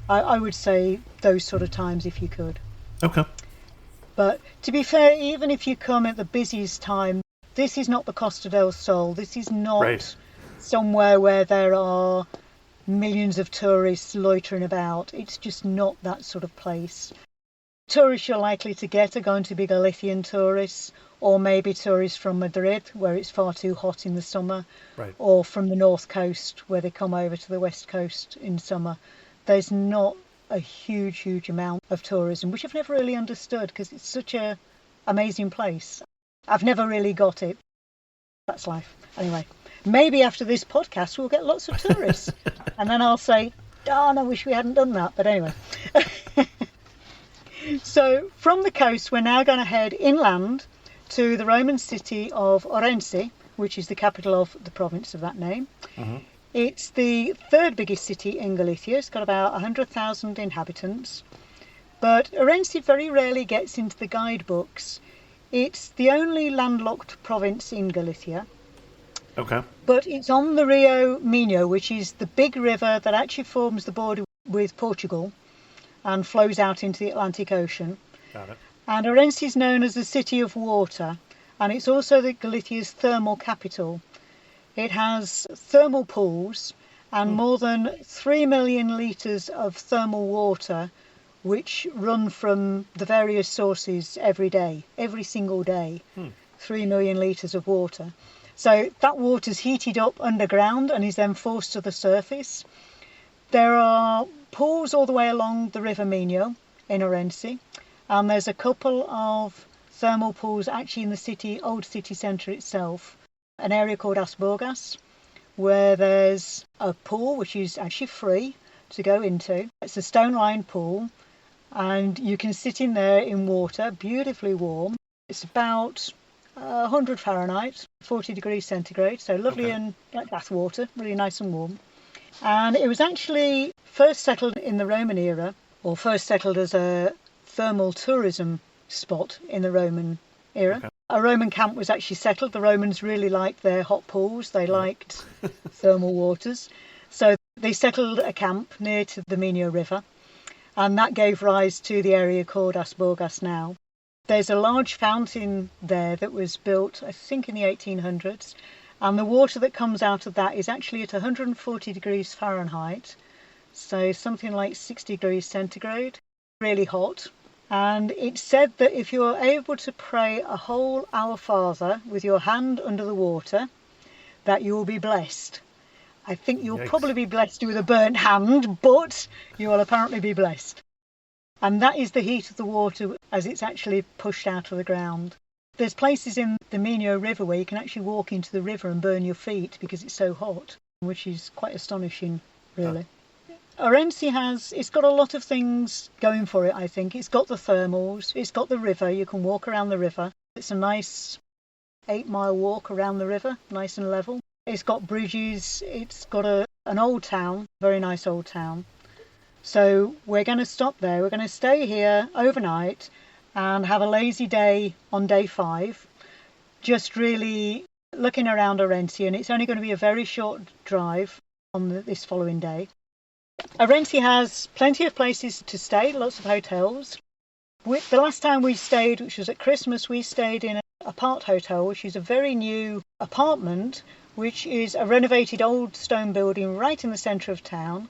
I would say those sort of times if you could. Okay. But to be fair, even if you come at the busiest time, this is not the Costa del Sol. This is not somewhere where there are millions of tourists loitering about. It's just not that sort of place. Tourists you're likely to get are going to be Galician tourists, or maybe tourists from Madrid, where it's far too hot in the summer, or from the north coast, where they come over to the west coast in summer. There's not a huge, huge amount of tourism, which I've never really understood because it's such a amazing place. I've never really got it. That's life. Anyway, maybe after this podcast we'll get lots of tourists. And then I'll say, darn, I wish we hadn't done that. But anyway. So from the coast, we're now going to head inland to the Roman city of Orense, which is the capital of the province of that name. Mm-hmm. It's the third biggest city in Galicia. It's got about 100,000 inhabitants. But Orense very rarely gets into the guidebooks. It's the only landlocked province in Galicia. Okay. But it's on the Rio Minho, which is the big river that actually forms the border with Portugal and flows out into the Atlantic Ocean. Got it. And Orense is known as the City of Water, and it's also the Galicia's thermal capital. It has thermal pools and more than 3 million litres of thermal water, which run from the various sources every day, every single day. 3 million litres of water. So that water's heated up underground and is then forced to the surface. There are pools all the way along the River Minho in Orense, and there's a couple of thermal pools actually in the old city centre itself, an area called As Bogas, where there's a pool which is actually free to go into. It's a stone-lined pool, and you can sit in there in water, beautifully warm. It's about 100 Fahrenheit, 40 degrees centigrade, so lovely. Okay. And like bath water, really nice and warm. And it was actually first settled in the Roman era, or first settled as a thermal tourism spot in the Roman era. Okay. A Roman camp was actually settled. The Romans really liked their hot pools. They liked thermal waters. So they settled a camp near to the Minho River, and that gave rise to the area called As Bogas now. There's a large fountain there that was built, I think, in the 1800s, and the water that comes out of that is actually at 140 degrees Fahrenheit, so something like 60 degrees centigrade, really hot. And it's said that if you're able to pray a whole Our Father with your hand under the water, that you will be blessed. I think you'll probably be blessed with a burnt hand, but you will apparently be blessed. And that is the heat of the water as it's actually pushed out of the ground. There's places in the Minho River where you can actually walk into the river and burn your feet because it's so hot, which is quite astonishing, really. Orense it's got a lot of things going for it, I think. It's got the thermals, it's got the river, you can walk around the river. It's a nice 8-mile walk around the river, nice and level. It's got bridges, it's got an old town, very nice old town. So we're going to stop there, we're going to stay here overnight and have a lazy day on day 5, just really looking around Orense, and it's only going to be a very short drive on this following day. Orense has plenty of places to stay, lots of hotels. The last time we stayed, which was at Christmas, we stayed in an apart hotel, which is a very new apartment, which is a renovated old stone building right in the centre of town.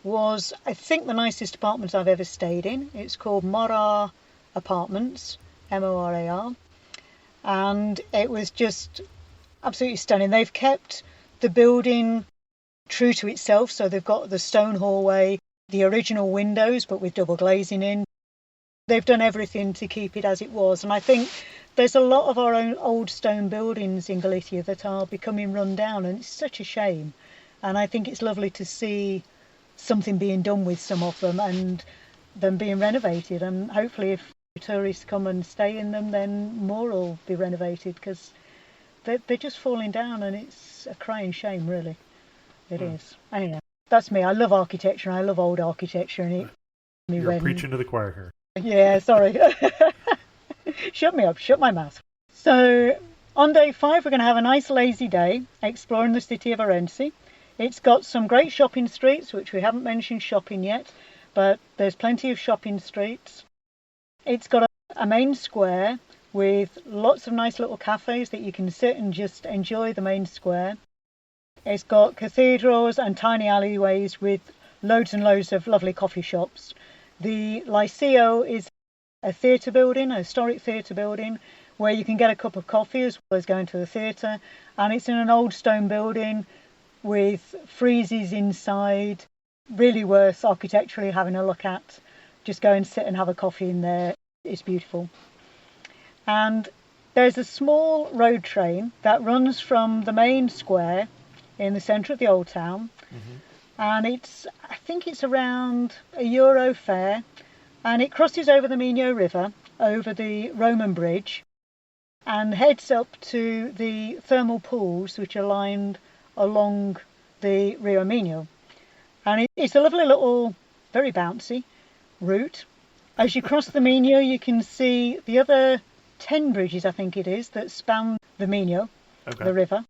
Was, I think, the nicest apartment I've ever stayed in. It's called Morar Apartments, Morar, and it was just absolutely stunning. They've kept the building true to itself, so they've got the stone hallway, the original windows, but with double glazing in. They've done everything to keep it as it was, and I think there's a lot of our own old stone buildings in Galicia that are becoming run down, and it's such a shame. And I think it's lovely to see something being done with some of them and them being renovated, and hopefully if tourists come and stay in them, then more will be renovated, because they're just falling down, and it's a crying shame, really. It is. Anyway, that's me. I love architecture, and I love old architecture, and You're preaching to the choir here. Yeah, sorry. Shut me up, shut my mouth. So on day 5 we're going to have a nice lazy day exploring the city of Orense. It's got some great shopping streets, which we haven't mentioned shopping yet, but there's plenty of shopping streets. It's got a main square with lots of nice little cafes that you can sit and just enjoy the main square. It's got cathedrals and tiny alleyways with loads and loads of lovely coffee shops. The Liceo is a theatre building, a historic theatre building, where you can get a cup of coffee as well as going to the theatre. And it's in an old stone building with friezes inside. really worth architecturally having a look at. Just go and sit and have a coffee in there. It's beautiful. And there's a small road train that runs from the main square in the centre of the old town. And I think it's around €1 fare, and it crosses over the Minho River, over the Roman bridge, and heads up to the thermal pools which are lined along the Rio Minho. And it's a lovely little, very bouncy route. As you cross the Minho, you can see the other 10 bridges, I think it is, that span the Minho, the river.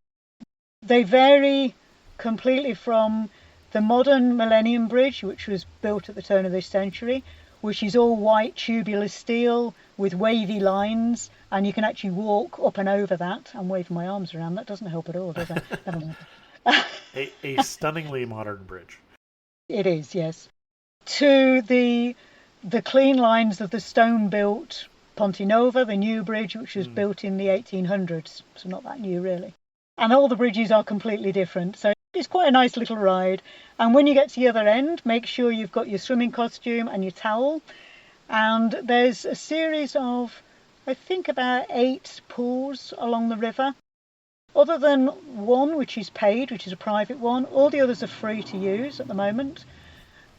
They vary completely from the modern Millennium Bridge, which was built at the turn of this century, which is all white tubular steel with wavy lines, and you can actually walk up and over that. I'm waving my arms around. That doesn't help at all, does it? Never mind. a stunningly modern bridge. It is, yes. To the clean lines of the stone-built Ponte Nova, the new bridge, which was built in the 1800s, so not that new really. And all the bridges are completely different, so it's quite a nice little ride. And when you get to the other end, make sure you've got your swimming costume and your towel. And there's a series of, I think, about 8 pools along the river. Other than one which is paid, which is a private one, all the others are free to use at the moment.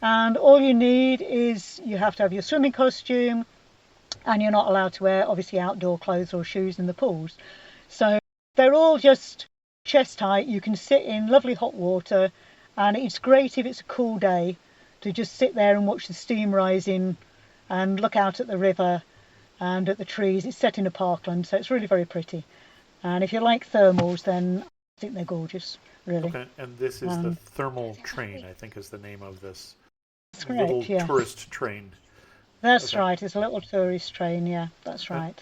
And all you need is you have to have your swimming costume, and you're not allowed to wear, obviously, outdoor clothes or shoes in the pools. So they're all just chest height. You can sit in lovely hot water, and it's great if it's a cool day to just sit there and watch the steam rising and look out at the river and at the trees. It's set in a parkland, so it's really very pretty. And if you like thermals, then I think they're gorgeous, really. Okay, and this is the thermal train, I think is the name of this that's correct, little yeah. tourist train. That's right, it's a little tourist train, yeah, that's right.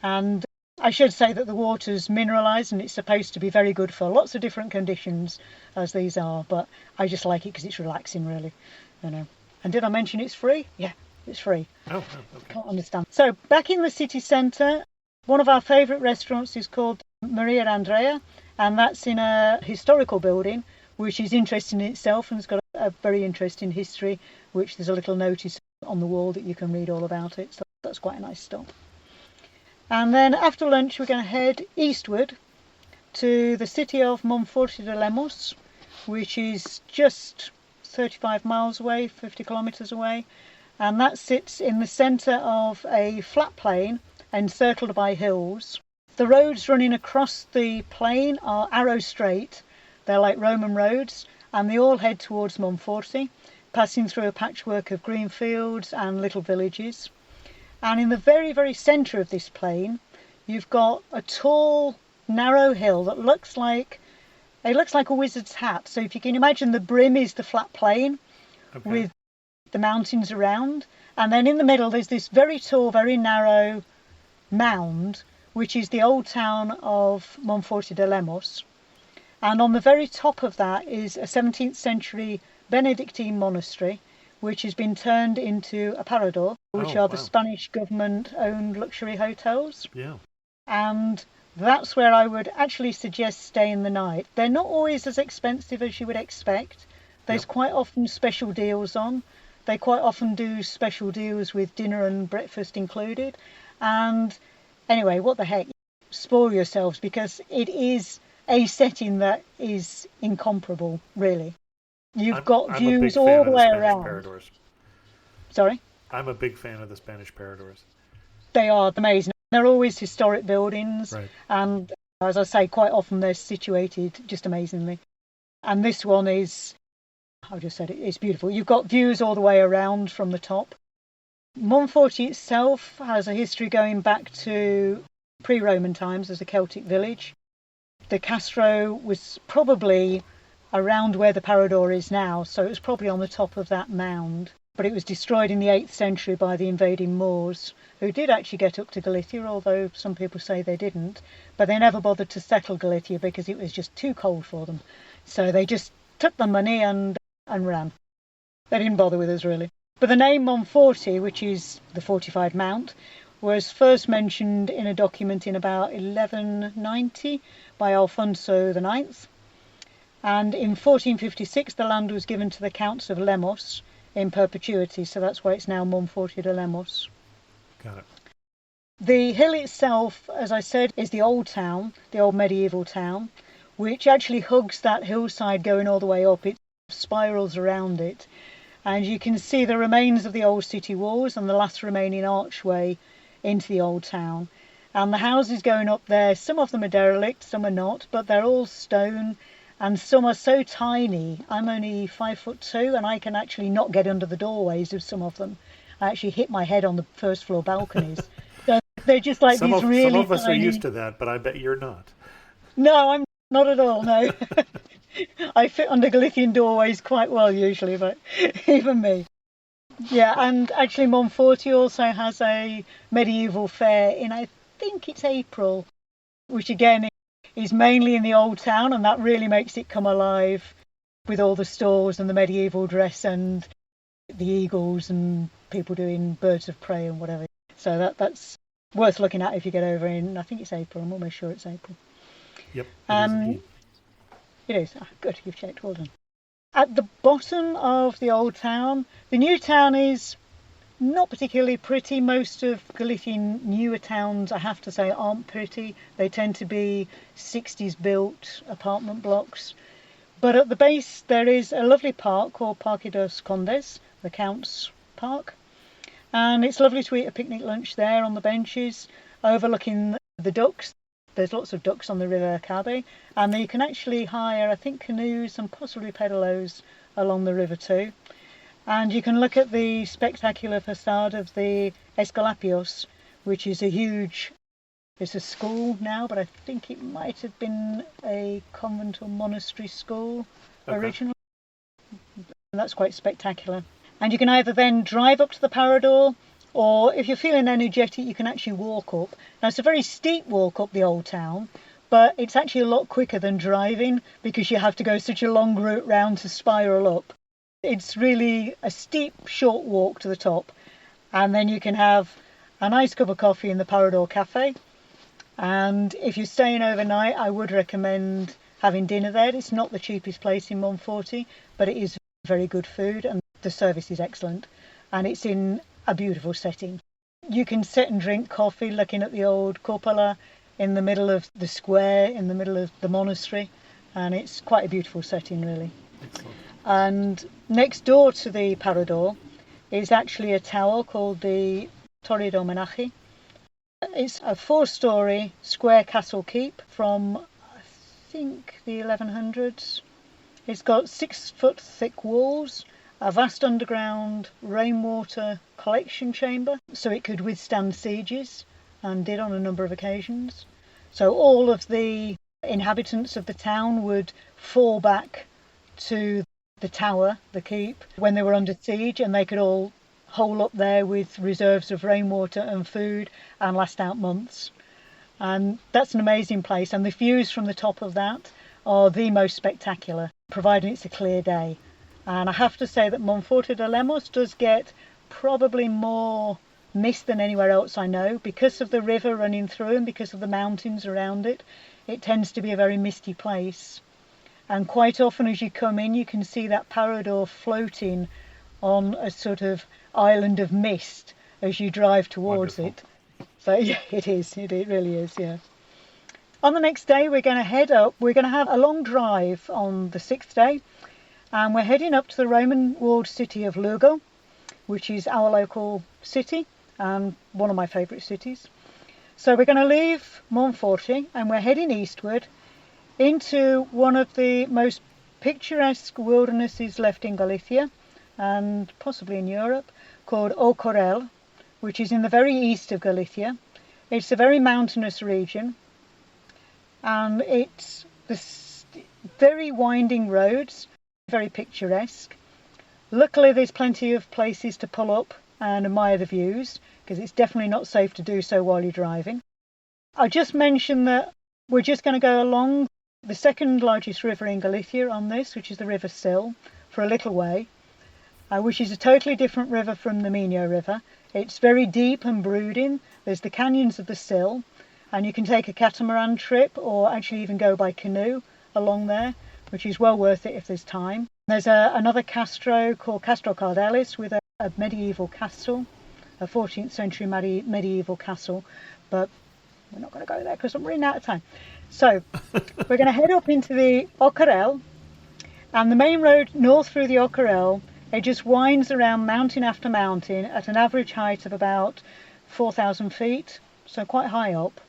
And I should say that the water's mineralised, and it's supposed to be very good for lots of different conditions, as these are, but I just like it because it's relaxing, really, you know. And did I mention it's free? Yeah, it's free. Oh, okay. Can't understand. So back in the city centre, one of our favourite restaurants is called Maria Andrea, and that's in a historical building, which is interesting in itself, and it's got a very interesting history, which there's a little notice on the wall that you can read all about it. So that's quite a nice stop. And then after lunch, we're going to head eastward to the city of Monforte de Lemos, which is just 35 miles away, 50 kilometres away. And that sits in the centre of a flat plain encircled by hills. The roads running across the plain are arrow straight. They're like Roman roads, and they all head towards Monforte, passing through a patchwork of green fields and little villages. And in the very, very centre of this plain, you've got a tall, narrow hill that looks like a wizard's hat. So if you can imagine, the brim is the flat plain with the mountains around. And then in the middle, there's this very tall, very narrow mound, which is the old town of Monforte de Lemos. And on the very top of that is a 17th century Benedictine monastery, which has been turned into a parador, which are the Spanish government-owned luxury hotels. Yeah. And that's where I would actually suggest staying the night. They're not always as expensive as you would expect. There's quite often special deals on. They quite often do special deals with dinner and breakfast included. And anyway, what the heck? Spoil yourselves, because it is a setting that is incomparable, really. You've got views all the way around. Paradors. Sorry? I'm a big fan of the Spanish paradors. They are amazing. They're always historic buildings. Right. And as I say, quite often they're situated just amazingly. And this one is, I just said it, it's beautiful. You've got views all the way around from the top. Monforte itself has a history going back to pre-Roman times as a Celtic village. The Castro was probably around where the Parador is now, so it was probably on the top of that mound. But it was destroyed in the 8th century by the invading Moors, who did actually get up to Galicia, although some people say they didn't. But they never bothered to settle Galicia because it was just too cold for them. So they just took the money and ran. They didn't bother with us, really. But the name Monforte, which is the fortified mount, was first mentioned in a document in about 1190 by Alfonso IX. And in 1456, the land was given to the Counts of Lemos in perpetuity, so that's why it's now Monforte de Lemos. Got it. The hill itself, as I said, is the old town, the old medieval town, which actually hugs that hillside going all the way up. It spirals around it. And you can see the remains of the old city walls and the last remaining archway into the old town. And the houses going up there, some of them are derelict, some are not, but they're all stone, and some are so tiny. I'm only 5'2", and I can actually not get under the doorways of some of them. I actually hit my head on the first floor balconies. So they're just like Some these really of us tiny... are used to that, but I bet you're not. No, I'm not at all, no. I fit under Galician doorways quite well usually, but even me. Yeah, and actually Monforte also has a medieval fair in, I think it's April, which again is mainly in the old town, and that really makes it come alive with all the stalls and the medieval dress and the eagles and people doing birds of prey and whatever. So that's worth looking at if you get over in, I think it's April, I'm almost sure it's April. Yep, it is indeed. It is. Ah, good, you've checked, well done. At the bottom of the old town, the new town is not particularly pretty. Most of Galician newer towns, I have to say, aren't pretty. They tend to be 60s built apartment blocks. But at the base there is a lovely park called Parque dos Condes, the Count's Park. And it's lovely to eat a picnic lunch there on the benches, overlooking the ducks. There's lots of ducks on the River Cabe, and you can actually hire, I think, canoes and possibly pedalos along the river too. And you can look at the spectacular facade of the Escalapios, which is it's a school now, but I think it might have been a convent or monastery school originally. And that's quite spectacular. And you can either then drive up to the Parador, or if you're feeling energetic, you can actually walk up. Now, it's a very steep walk up the old town, but it's actually a lot quicker than driving because you have to go such a long route round to spiral up. It's really a steep, short walk to the top. And then you can have a nice cup of coffee in the Parador Cafe. And if you're staying overnight, I would recommend having dinner there. It's not the cheapest place in Monforte, but it is very good food and the service is excellent. And it's in a beautiful setting. You can sit and drink coffee looking at the old cupola in the middle of the square, in the middle of the monastery, and it's quite a beautiful setting really. Excellent. And next door to the Parador is actually a tower called the Torre do Homenaje. It's a 4-storey square castle keep from, I think, the 1100s. It's got 6-foot thick walls, a vast underground rainwater collection chamber, so it could withstand sieges, and did on a number of occasions. So all of the inhabitants of the town would fall back to the tower, the keep, when they were under siege, and they could all hole up there with reserves of rainwater and food and last out months. And that's an amazing place, and the views from the top of that are the most spectacular, providing it's a clear day. And I have to say that Monforte de Lemos does get probably more mist than anywhere else I know. Because of the river running through and because of the mountains around it, it tends to be a very misty place. And quite often as you come in, you can see that Parador floating on a sort of island of mist as you drive towards Wonderful. it. So yeah, it is. It really is, yeah. On the next day, we're going to head up. We're going to have a long drive on the 6th day. And we're heading up to the Roman walled city of Lugo, which is our local city and one of my favourite cities. So we're going to leave Monforte and we're heading eastward into one of the most picturesque wildernesses left in Galicia and possibly in Europe, called O Corel, which is in the very east of Galicia. It's a very mountainous region, and it's the very winding roads, very picturesque. Luckily there's plenty of places to pull up and admire the views, because it's definitely not safe to do so while you're driving. I just mentioned that we're just going to go along the second largest river in Galicia on this, which is the River Sil, for a little way, which is a totally different river from the Minho River. It's very deep and brooding. There's the canyons of the Sil, and you can take a catamaran trip or actually even go by canoe along there. which is well worth it if there's time. There's another castro called Castro Cardelis with a medieval castle, a 14th century medieval castle, but we're not going to go there because I'm running out of time. So we're going to head up into the Ocarel, and the main road north through the Ocarel, it just winds around mountain after mountain at an average height of about 4,000 feet, so quite high up.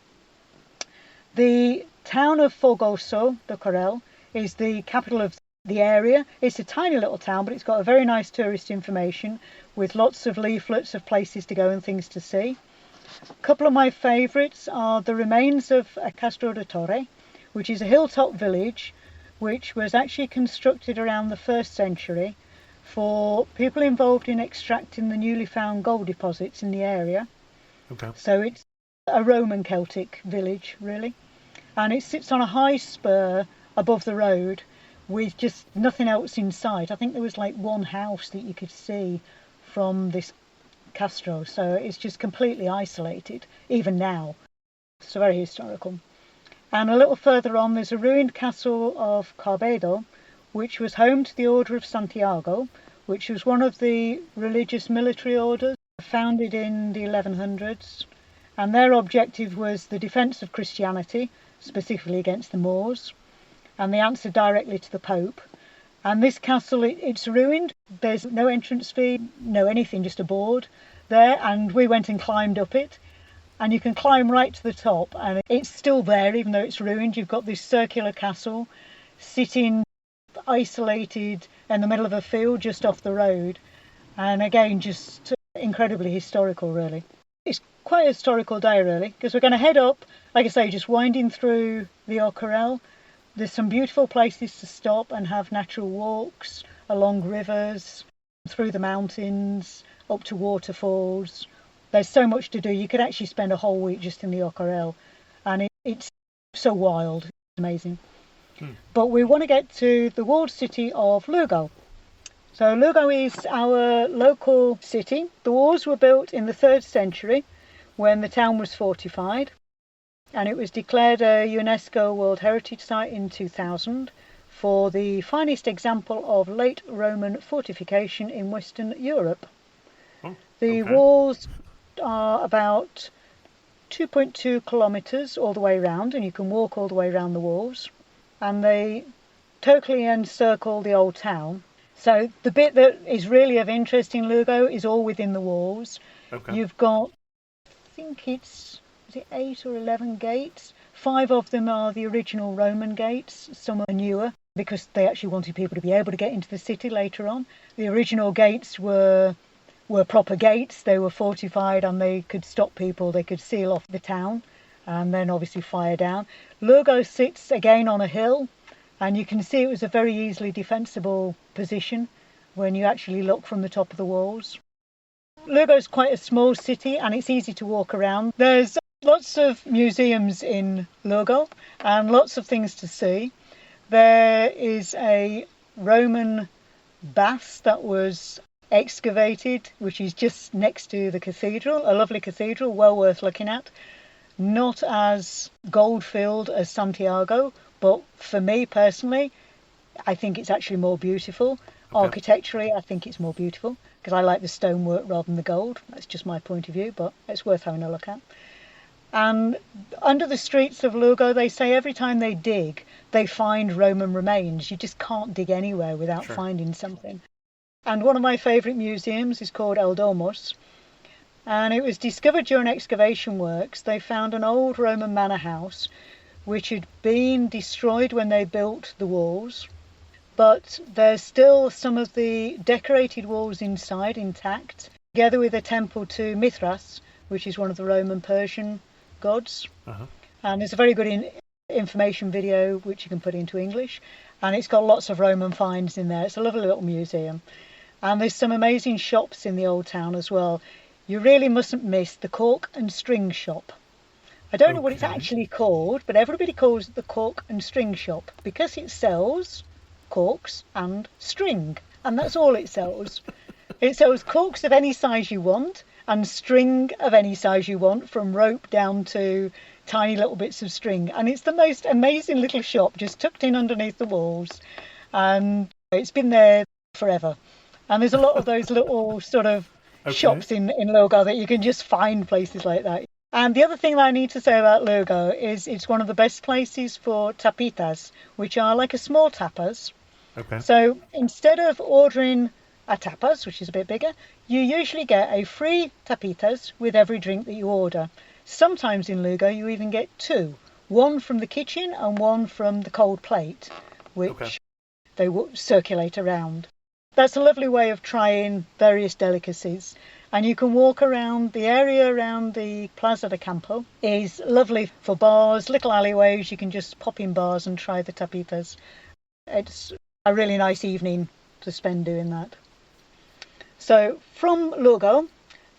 The town of Folgoso do Corel is the capital of the area. It's a tiny little town, but it's got a very nice tourist information with lots of leaflets of places to go and things to see. A couple of my favourites are the remains of Castro de Torre, which is a hilltop village which was actually constructed around the 1st century for people involved in extracting the newly found gold deposits in the area. Okay. So it's a Roman Celtic village, really. And it sits on a high spur above the road with just nothing else in sight. I think there was like one house that you could see from this Castro, so it's just completely isolated, even now. It's very historical. And a little further on, there's a ruined castle of Carbedo, which was home to the Order of Santiago, which was one of the religious military orders founded in the 1100s. And their objective was the defence of Christianity, specifically against the Moors, and they answered directly to the Pope. And this castle, it's ruined. There's no entrance fee, no anything, just a board there. And we went and climbed up it. And you can climb right to the top. And it's still there, even though it's ruined. You've got this circular castle sitting isolated in the middle of a field just off the road. And again, just incredibly historical, really. It's quite a historical day, really, because we're going to head up, like I say, just winding through the Ocarel. There's some beautiful places to stop and have natural walks along rivers, through the mountains, up to waterfalls. There's so much to do. You could actually spend a whole week just in the Ocarel, and it's so wild. It's amazing. But we want to get to the walled city of Lugo. So Lugo is our local city. The walls were built in the 3rd century when the town was fortified, and it was declared a UNESCO World Heritage Site in 2000 for the finest example of late Roman fortification in Western Europe. The walls are about 2.2 kilometres all the way round, and you can walk all the way around the walls, and they totally encircle the old town. So the bit that is really of interest in Lugo is all within the walls. Okay. You've got, I think is it 8 or 11 gates? 5 of them are the original Roman gates. Some are newer because they actually wanted people to be able to get into the city later on. The original gates were proper gates. They were fortified and they could stop people. They could seal off the town and then obviously fire down. Lugo sits again on a hill, and you can see it was a very easily defensible position when you actually look from the top of the walls. Lugo is quite a small city and it's easy to walk around. There's lots of museums in Lugo and lots of things to see. There is a Roman bath that was excavated, which is just next to the cathedral, a lovely cathedral, well worth looking at. Not as gold-filled as Santiago, but for me personally, I think it's actually more beautiful. Okay. Architecturally, I think it's more beautiful because I like the stonework rather than the gold. That's just my point of view, but it's worth having a look at. And under the streets of Lugo, they say every time they dig, they find Roman remains. You just can't dig anywhere without finding something. And one of my favourite museums is called El Domus, and it was discovered during excavation works. They found an old Roman manor house which had been destroyed when they built the walls, but there's still some of the decorated walls inside intact, together with a temple to Mithras, which is one of the Roman Persian gods. And there's a very good information video which you can put into English, and it's got lots of Roman finds in there. It's a lovely little museum, and there's some amazing shops in the old town as well. You really mustn't miss the cork and string shop. I don't know what it's actually called, but everybody calls it the cork and string shop because it sells corks and string, and that's all it sells. It sells corks of any size you want, and string of any size you want, from rope down to tiny little bits of string. And it's the most amazing little shop, just tucked in underneath the walls. And it's been there forever. And there's a lot of those little sort of shops in Lugo that you can just find places like that. And the other thing that I need to say about Lugo is it's one of the best places for tapitas, which are like a small tapas. Okay. So instead of ordering a tapas, which is a bit bigger, you usually get a free tapitas with every drink that you order. Sometimes in Lugo you even get two, one from the kitchen and one from the cold plate, which they circulate around. That's a lovely way of trying various delicacies. And you can walk around the area around the Plaza de Campo. Is lovely for bars, little alleyways. You can just pop in bars and try the tapitas. It's a really nice evening to spend doing that. So from Lugo,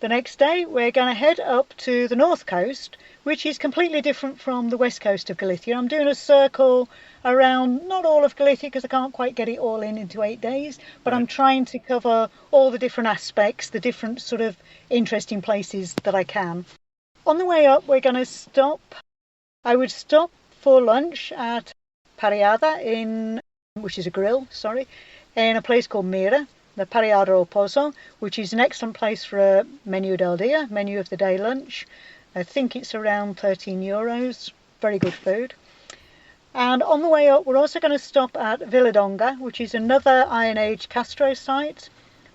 the next day we're going to head up to the north coast, which is completely different from the west coast of Galicia. I'm doing a circle around not all of Galicia because I can't quite get it all into 8 days, but I'm trying to cover all the different aspects, the different sort of interesting places that I can. On the way up, we're going to stop. I would stop for lunch at Parriada, which is a grill, in a place called Mira, the Parriada au Pozo, which is an excellent place for a menu del dia, menu of the day lunch. I think it's around €13. Very good food. And on the way up, we're also going to stop at Villadonga, which is another Iron Age Castro site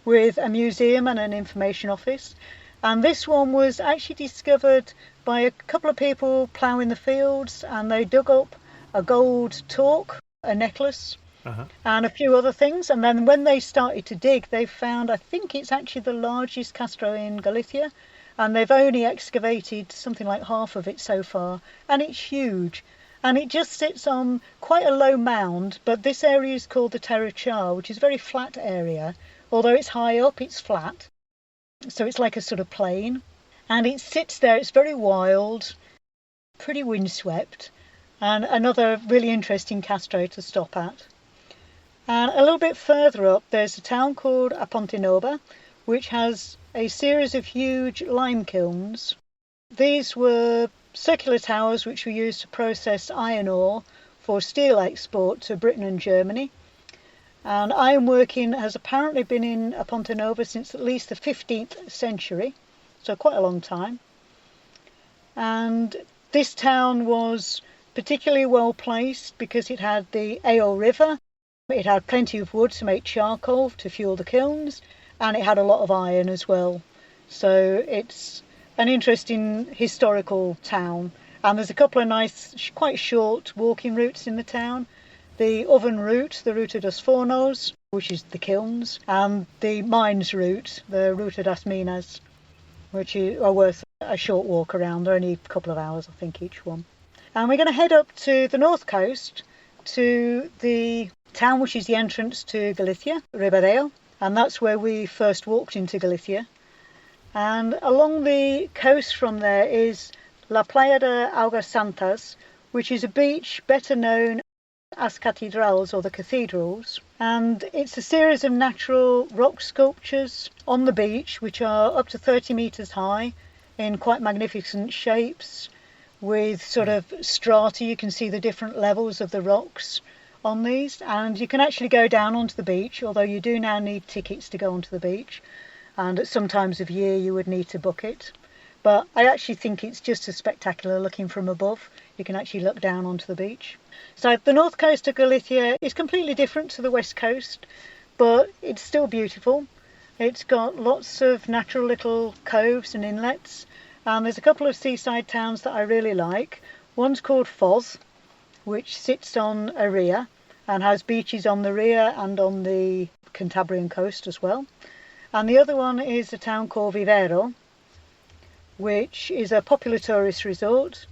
with a museum and an information office. And this one was actually discovered by a couple of people ploughing the fields, and they dug up a gold torque, a necklace, and a few other things. And then when they started to dig, they found, I think it's actually the largest Castro in Galicia, and they've only excavated something like half of it so far, and it's huge. And it just sits on quite a low mound, but this area is called the Terrachar, which is a very flat area. Although it's high up, it's flat. So it's like a sort of plain. And it sits there, it's very wild, pretty windswept, and another really interesting Castro to stop at. And a little bit further up, there's a town called Apontenova, which has a series of huge lime kilns. These were circular towers which were used to process iron ore for steel export to Britain and Germany. And ironworking has apparently been in Apontenova since at least the 15th century, so quite a long time. And this town was particularly well placed because it had the Ao River, it had plenty of wood to make charcoal to fuel the kilns, and it had a lot of iron as well. So it's an interesting historical town, and there's a couple of nice, quite short walking routes in the town. The oven route, the Ruta dos Fornos, which is the kilns, and the mines route, the Ruta das Minas, which are worth a short walk around. They're only a couple of hours, I think, each one. And we're going to head up to the north coast to the town which is the entrance to Galicia, Ribadeo, and that's where we first walked into Galicia. And along the coast from there is La Playa de Augas Santas, which is a beach better known as cathedrals, or the cathedrals. And it's a series of natural rock sculptures on the beach, which are up to 30 metres high in quite magnificent shapes with sort of strata. You can see the different levels of the rocks on these, and you can actually go down onto the beach, although you do now need tickets to go onto the beach. And at some times of year you would need to book it. But I actually think it's just as spectacular looking from above. You can actually look down onto the beach. So the north coast of Galicia is completely different to the west coast, but it's still beautiful. It's got lots of natural little coves and inlets, and there's a couple of seaside towns that I really like. One's called Foz, which sits on a ria and has beaches on the ria and on the Cantabrian coast as well. And the other one is a town called Vivero, which is a popular tourist resort,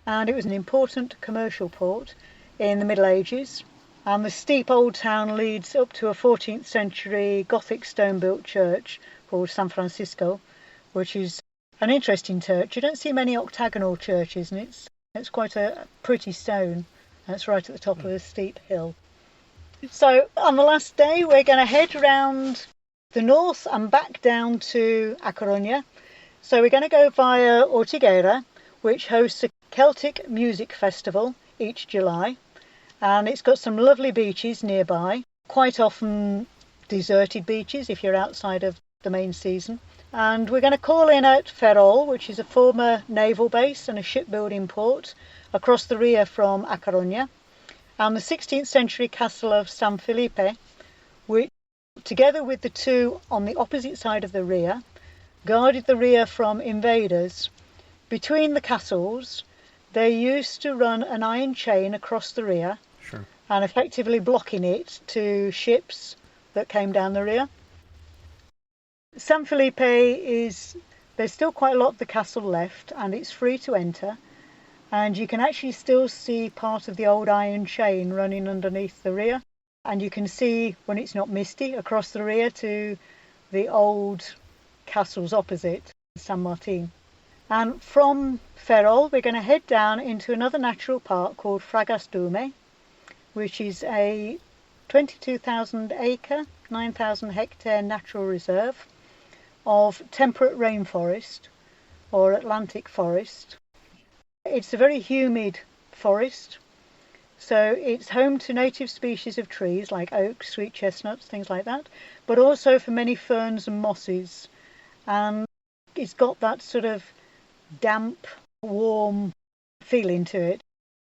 and it was an important commercial port in the Middle Ages. And the steep old town leads up to a 14th century Gothic stone-built church called San Francisco, which is an interesting church. You don't see many octagonal churches, and it's quite a pretty stone, and it's right at the top of a steep hill. So on the last day, we're going to head around the north and back down to A Coruña, So we're going to go via Ortigueira, which hosts a Celtic music festival each July. And it's got some lovely beaches nearby, quite often deserted beaches if you're outside of the main season. And we're going to call in at Ferrol, which is a former naval base and a shipbuilding port across the Ria from A Coruña, and the 16th century castle of San Felipe, which, together with the two on the opposite side of the Ria, guarded the Ria from invaders. Between the castles, they used to run an iron chain across the Ria, Sure. and effectively blocking it to ships that came down the Ria. San Felipe there's still quite a lot of the castle left, and it's free to enter, and you can actually still see part of the old iron chain running underneath the Ria, and you can see, when it's not misty, across the Ria to the old castles opposite, San Martin. And from Ferrol we're going to head down into another natural park called Fragas Dume, which is a 22,000 acre, 9,000 hectare natural reserve of temperate rainforest or Atlantic forest. It's a very humid forest, so it's home to native species of trees like oak, sweet chestnuts, things like that, but also for many ferns and mosses. And it's got that sort of damp, warm feeling to it.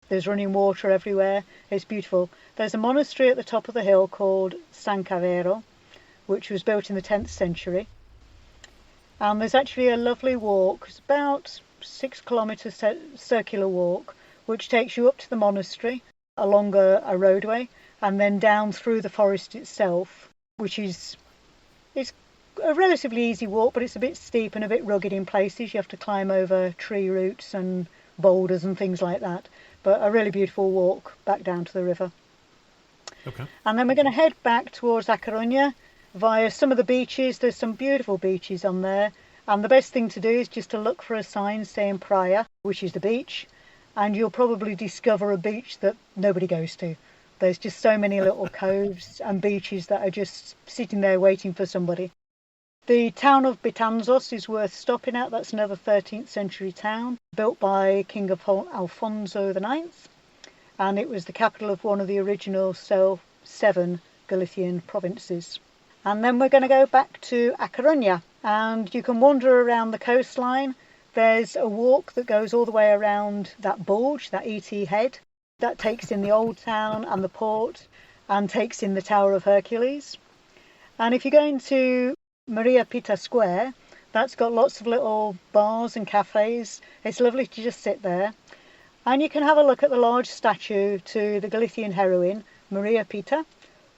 There's running water everywhere. It's beautiful. There's a monastery at the top of the hill called San Cavero, which was built in the 10th century. And there's actually a lovely walk. It's about 6 kilometre circular walk, which takes you up to the monastery along a roadway and then down through the forest itself, which it's a relatively easy walk, but it's a bit steep and a bit rugged in places. You have to climb over tree roots and boulders and things like that. But a really beautiful walk back down to the river. Okay. And then we're going to head back towards A Coruña via some of the beaches. There's some beautiful beaches on there. And the best thing to do is just to look for a sign saying Praia, which is the beach. And you'll probably discover a beach that nobody goes to. There's just so many little coves and beaches that are just sitting there waiting for somebody. The town of Betanzos is worth stopping at. That's another 13th century town built by King Alfonso IX, and it was the capital of one of the original 7 Galician provinces. And then we're going to go back to A Coruña, and you can wander around the coastline. There's a walk that goes all the way around that bulge, that ET head, that takes in the old town and the port and takes in the Tower of Hercules. And if you go into Maria Pita Square, that's got lots of little bars and cafes. It's lovely to just sit there. And you can have a look at the large statue to the Galician heroine, Maria Pita,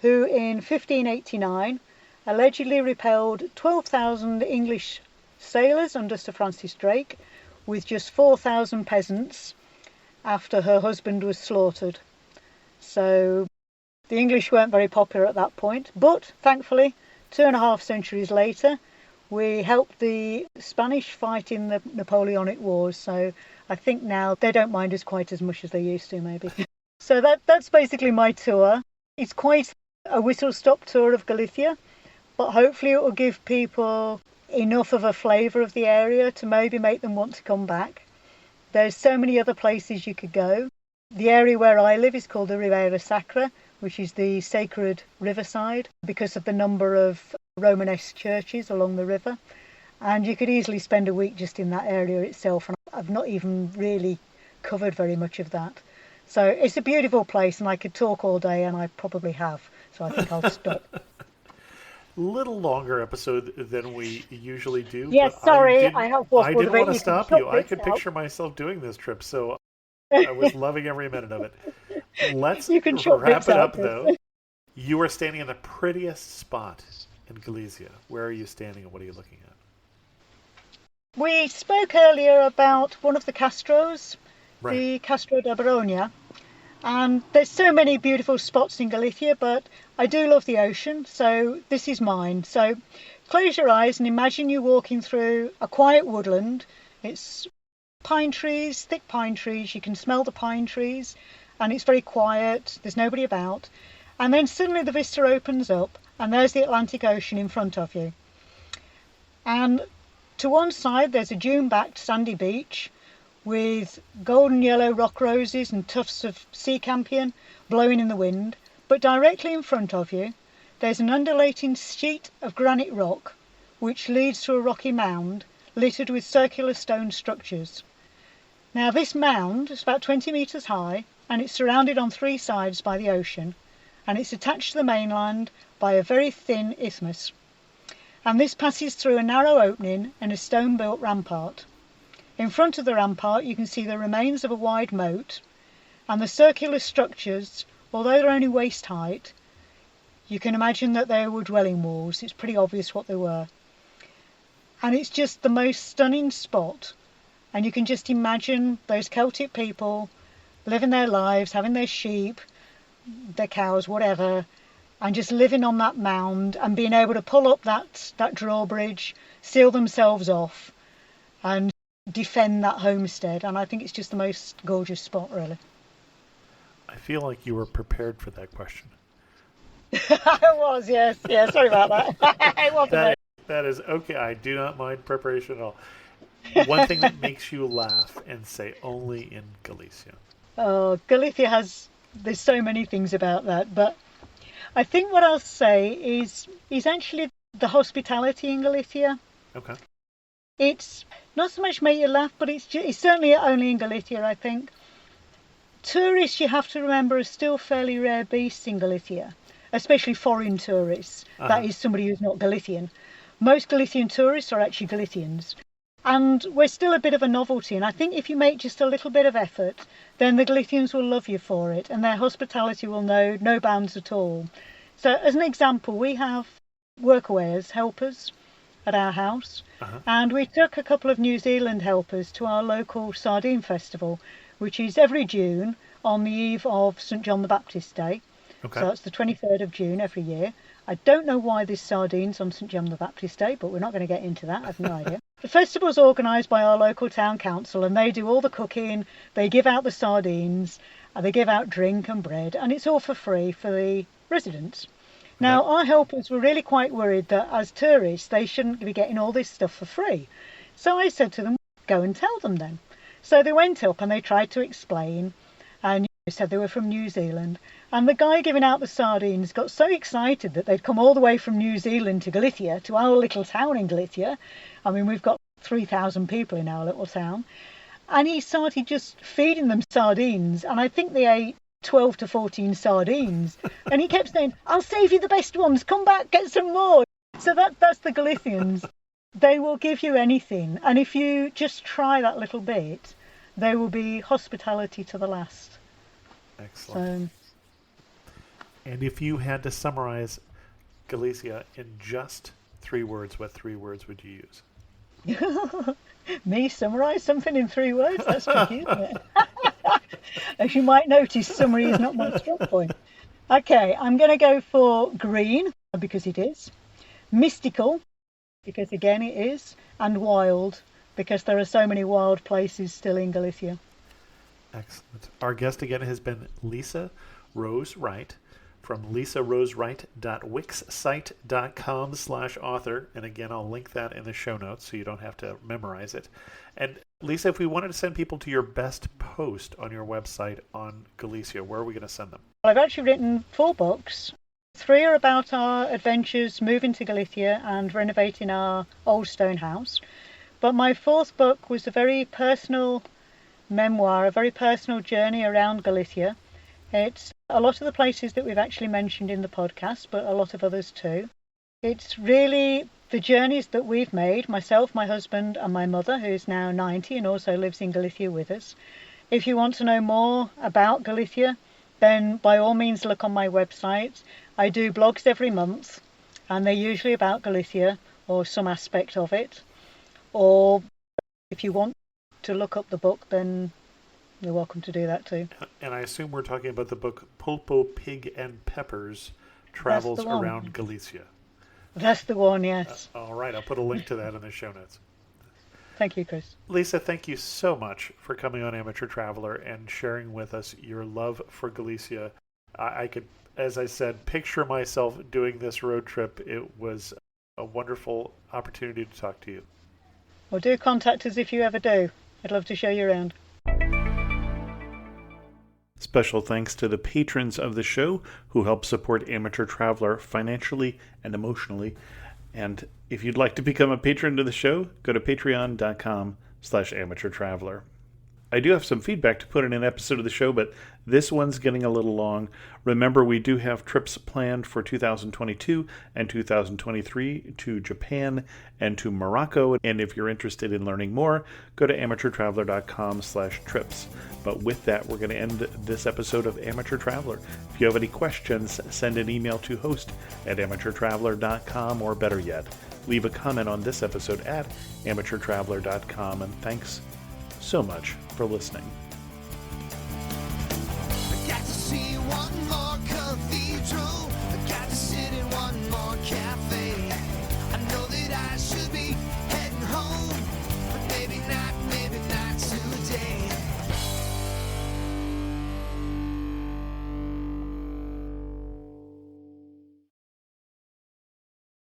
who in 1589 allegedly repelled 12,000 English sailors under Sir Francis Drake with just 4,000 peasants after her husband was slaughtered. So the English weren't very popular at that point, but thankfully 2.5 centuries later, we helped the Spanish fight in the Napoleonic Wars, so I think now they don't mind us quite as much as they used to, maybe. So that's basically my tour. It's quite a whistle-stop tour of Galicia, but hopefully it will give people enough of a flavour of the area to maybe make them want to come back. There's so many other places you could go. The area where I live is called the Ribeira Sacra, which is the sacred riverside, because of the number of Romanesque churches along the river. And you could easily spend a week just in that area itself, and I've not even really covered very much of that. So it's a beautiful place, and I could talk all day, and I probably have. So I think I'll stop. Little longer episode than we usually do. Yes, but sorry, I have I didn't want to You stop can you. I cut could this out. picture myself doing this trip, so I was loving every minute of it. Let's You can short wrap bits it out, up, Chris. though. You are standing in the prettiest spot in Galicia. Where are you standing, and what are you looking at? We spoke earlier about one of the Castros, Right. the Castro da Baronia. And there's so many beautiful spots in Galicia, but I do love the ocean, so this is mine. So close your eyes and imagine you walking through a quiet woodland. It's pine trees, thick pine trees. You can smell the pine trees, and it's very quiet. There's nobody about. And then suddenly the vista opens up, and there's the Atlantic Ocean in front of you. And To one side, there's a dune-backed sandy beach with golden yellow rock roses and tufts of sea campion blowing in the wind. But directly in front of you, there's an undulating sheet of granite rock which leads to a rocky mound littered with circular stone structures. Now, this mound is about 20 metres high, and it's surrounded on three sides by the ocean, and it's attached to the mainland by a very thin isthmus. And this passes through a narrow opening in a stone-built rampart. In front of the rampart you can see the remains of a wide moat, and the circular structures, although they're only waist height, you can imagine that they were dwelling walls. It's pretty obvious what they were. And it's just the most stunning spot, and you can just imagine those Celtic people living their lives, having their sheep, their cows, whatever, and just living on that mound and being able to pull up that drawbridge, seal themselves off and defend that homestead. And I think it's just the most gorgeous spot, really. I feel like you were prepared for that question. I was, yes. Yeah, sorry about that. It wasn't. That is okay. I do not mind preparation at all. One thing that makes you laugh and say only in Galicia. Oh, Galicia there's so many things about that, but I think what I'll say is actually the hospitality in Galicia. Okay. It's not so much make you laugh, but it's certainly only in Galicia, I think. Tourists, you have to remember, are still fairly rare beasts in Galicia, especially foreign tourists. Uh-huh. That is somebody who's not Galician. Most Galician tourists are actually Galicians. And we're still a bit of a novelty, and I think if you make just a little bit of effort, then the Galicians will love you for it, and their hospitality will know no bounds at all. So as an example, we have workaways, helpers, at our house, and we took a couple of New Zealand helpers to our local sardine festival, which is every June on the eve of St John the Baptist Day. Okay. So that's the 23rd of June every year. I don't know why there's sardines on St John the Baptist Day, but we're not going to get into that. I have no idea. The festival is organised by our local town council, and they do all the cooking. They give out the sardines, and they give out drink and bread, and it's all for free for the residents. Now, our helpers were really quite worried that as tourists, they shouldn't be getting all this stuff for free. So I said to them, go and tell them then. So they went up and they tried to explain, and said they were from New Zealand. And the guy giving out the sardines got so excited that they'd come all the way from New Zealand to Galicia, to our little town in Galicia. I mean, we've got 3,000 people in our little town. And he started just feeding them sardines, and I think they ate 12 to 14 sardines. And he kept saying, I'll save you the best ones, come back, get some more. So that's the Galicians. They will give you anything, and if you just try that little bit, they will be hospitality to the last. Excellent. And if you had to summarize Galicia in just 3 words, what 3 words would you use? Me summarise something in 3 words? That's tricky, isn't it? As you might notice, summary is not my strong point. Okay, I'm going to go for green, because it is. Mystical, because again it is. And wild, because there are so many wild places still in Galicia. Excellent. Our guest again has been Lisa Rose Wright from lisarosewright.wixsite.com/author. And again, I'll link that in the show notes so you don't have to memorize it. And Lisa, if we wanted to send people to your best post on your website on Galicia, where are we going to send them? Well, I've actually written 4 books. 3 are about our adventures moving to Galicia and renovating our old stone house. But my 4th book was a very personal memoir, a very personal journey around Galicia. It's a lot of the places that we've actually mentioned in the podcast, but a lot of others too. It's really the journeys that we've made, myself, my husband and my mother, who's now 90 and also lives in Galicia with us. If you want to know more about Galicia, then by all means look on my website. I do blogs every month, and they're usually about Galicia or some aspect of it. Or if you want to look up the book, then you're welcome to do that too. And I assume we're talking about the book Pulpo, Pig and Peppers Travels Around Galicia. That's the one, yes. All right, I'll put a link to that in the show notes. Thank you, Chris. Lisa, thank you so much for coming on Amateur Traveler and sharing with us your love for Galicia. I could, as I said, picture myself doing this road trip. It was a wonderful opportunity to talk to you. Well, do contact us if you ever do. I'd love to show you around. Special thanks to the patrons of the show who help support Amateur Traveler financially and emotionally. And if you'd like to become a patron of the show, go to patreon.com/amateurtraveler. I do have some feedback to put in an episode of the show, but this one's getting a little long. Remember, we do have trips planned for 2022 and 2023 to Japan and to Morocco. And if you're interested in learning more, go to amateurtraveler.com/trips. But with that, we're going to end this episode of Amateur Traveler. If you have any questions, send an email to host@amateurtraveler.com, or better yet, leave a comment on this episode at amateurtraveler.com. And thanks so much for listening.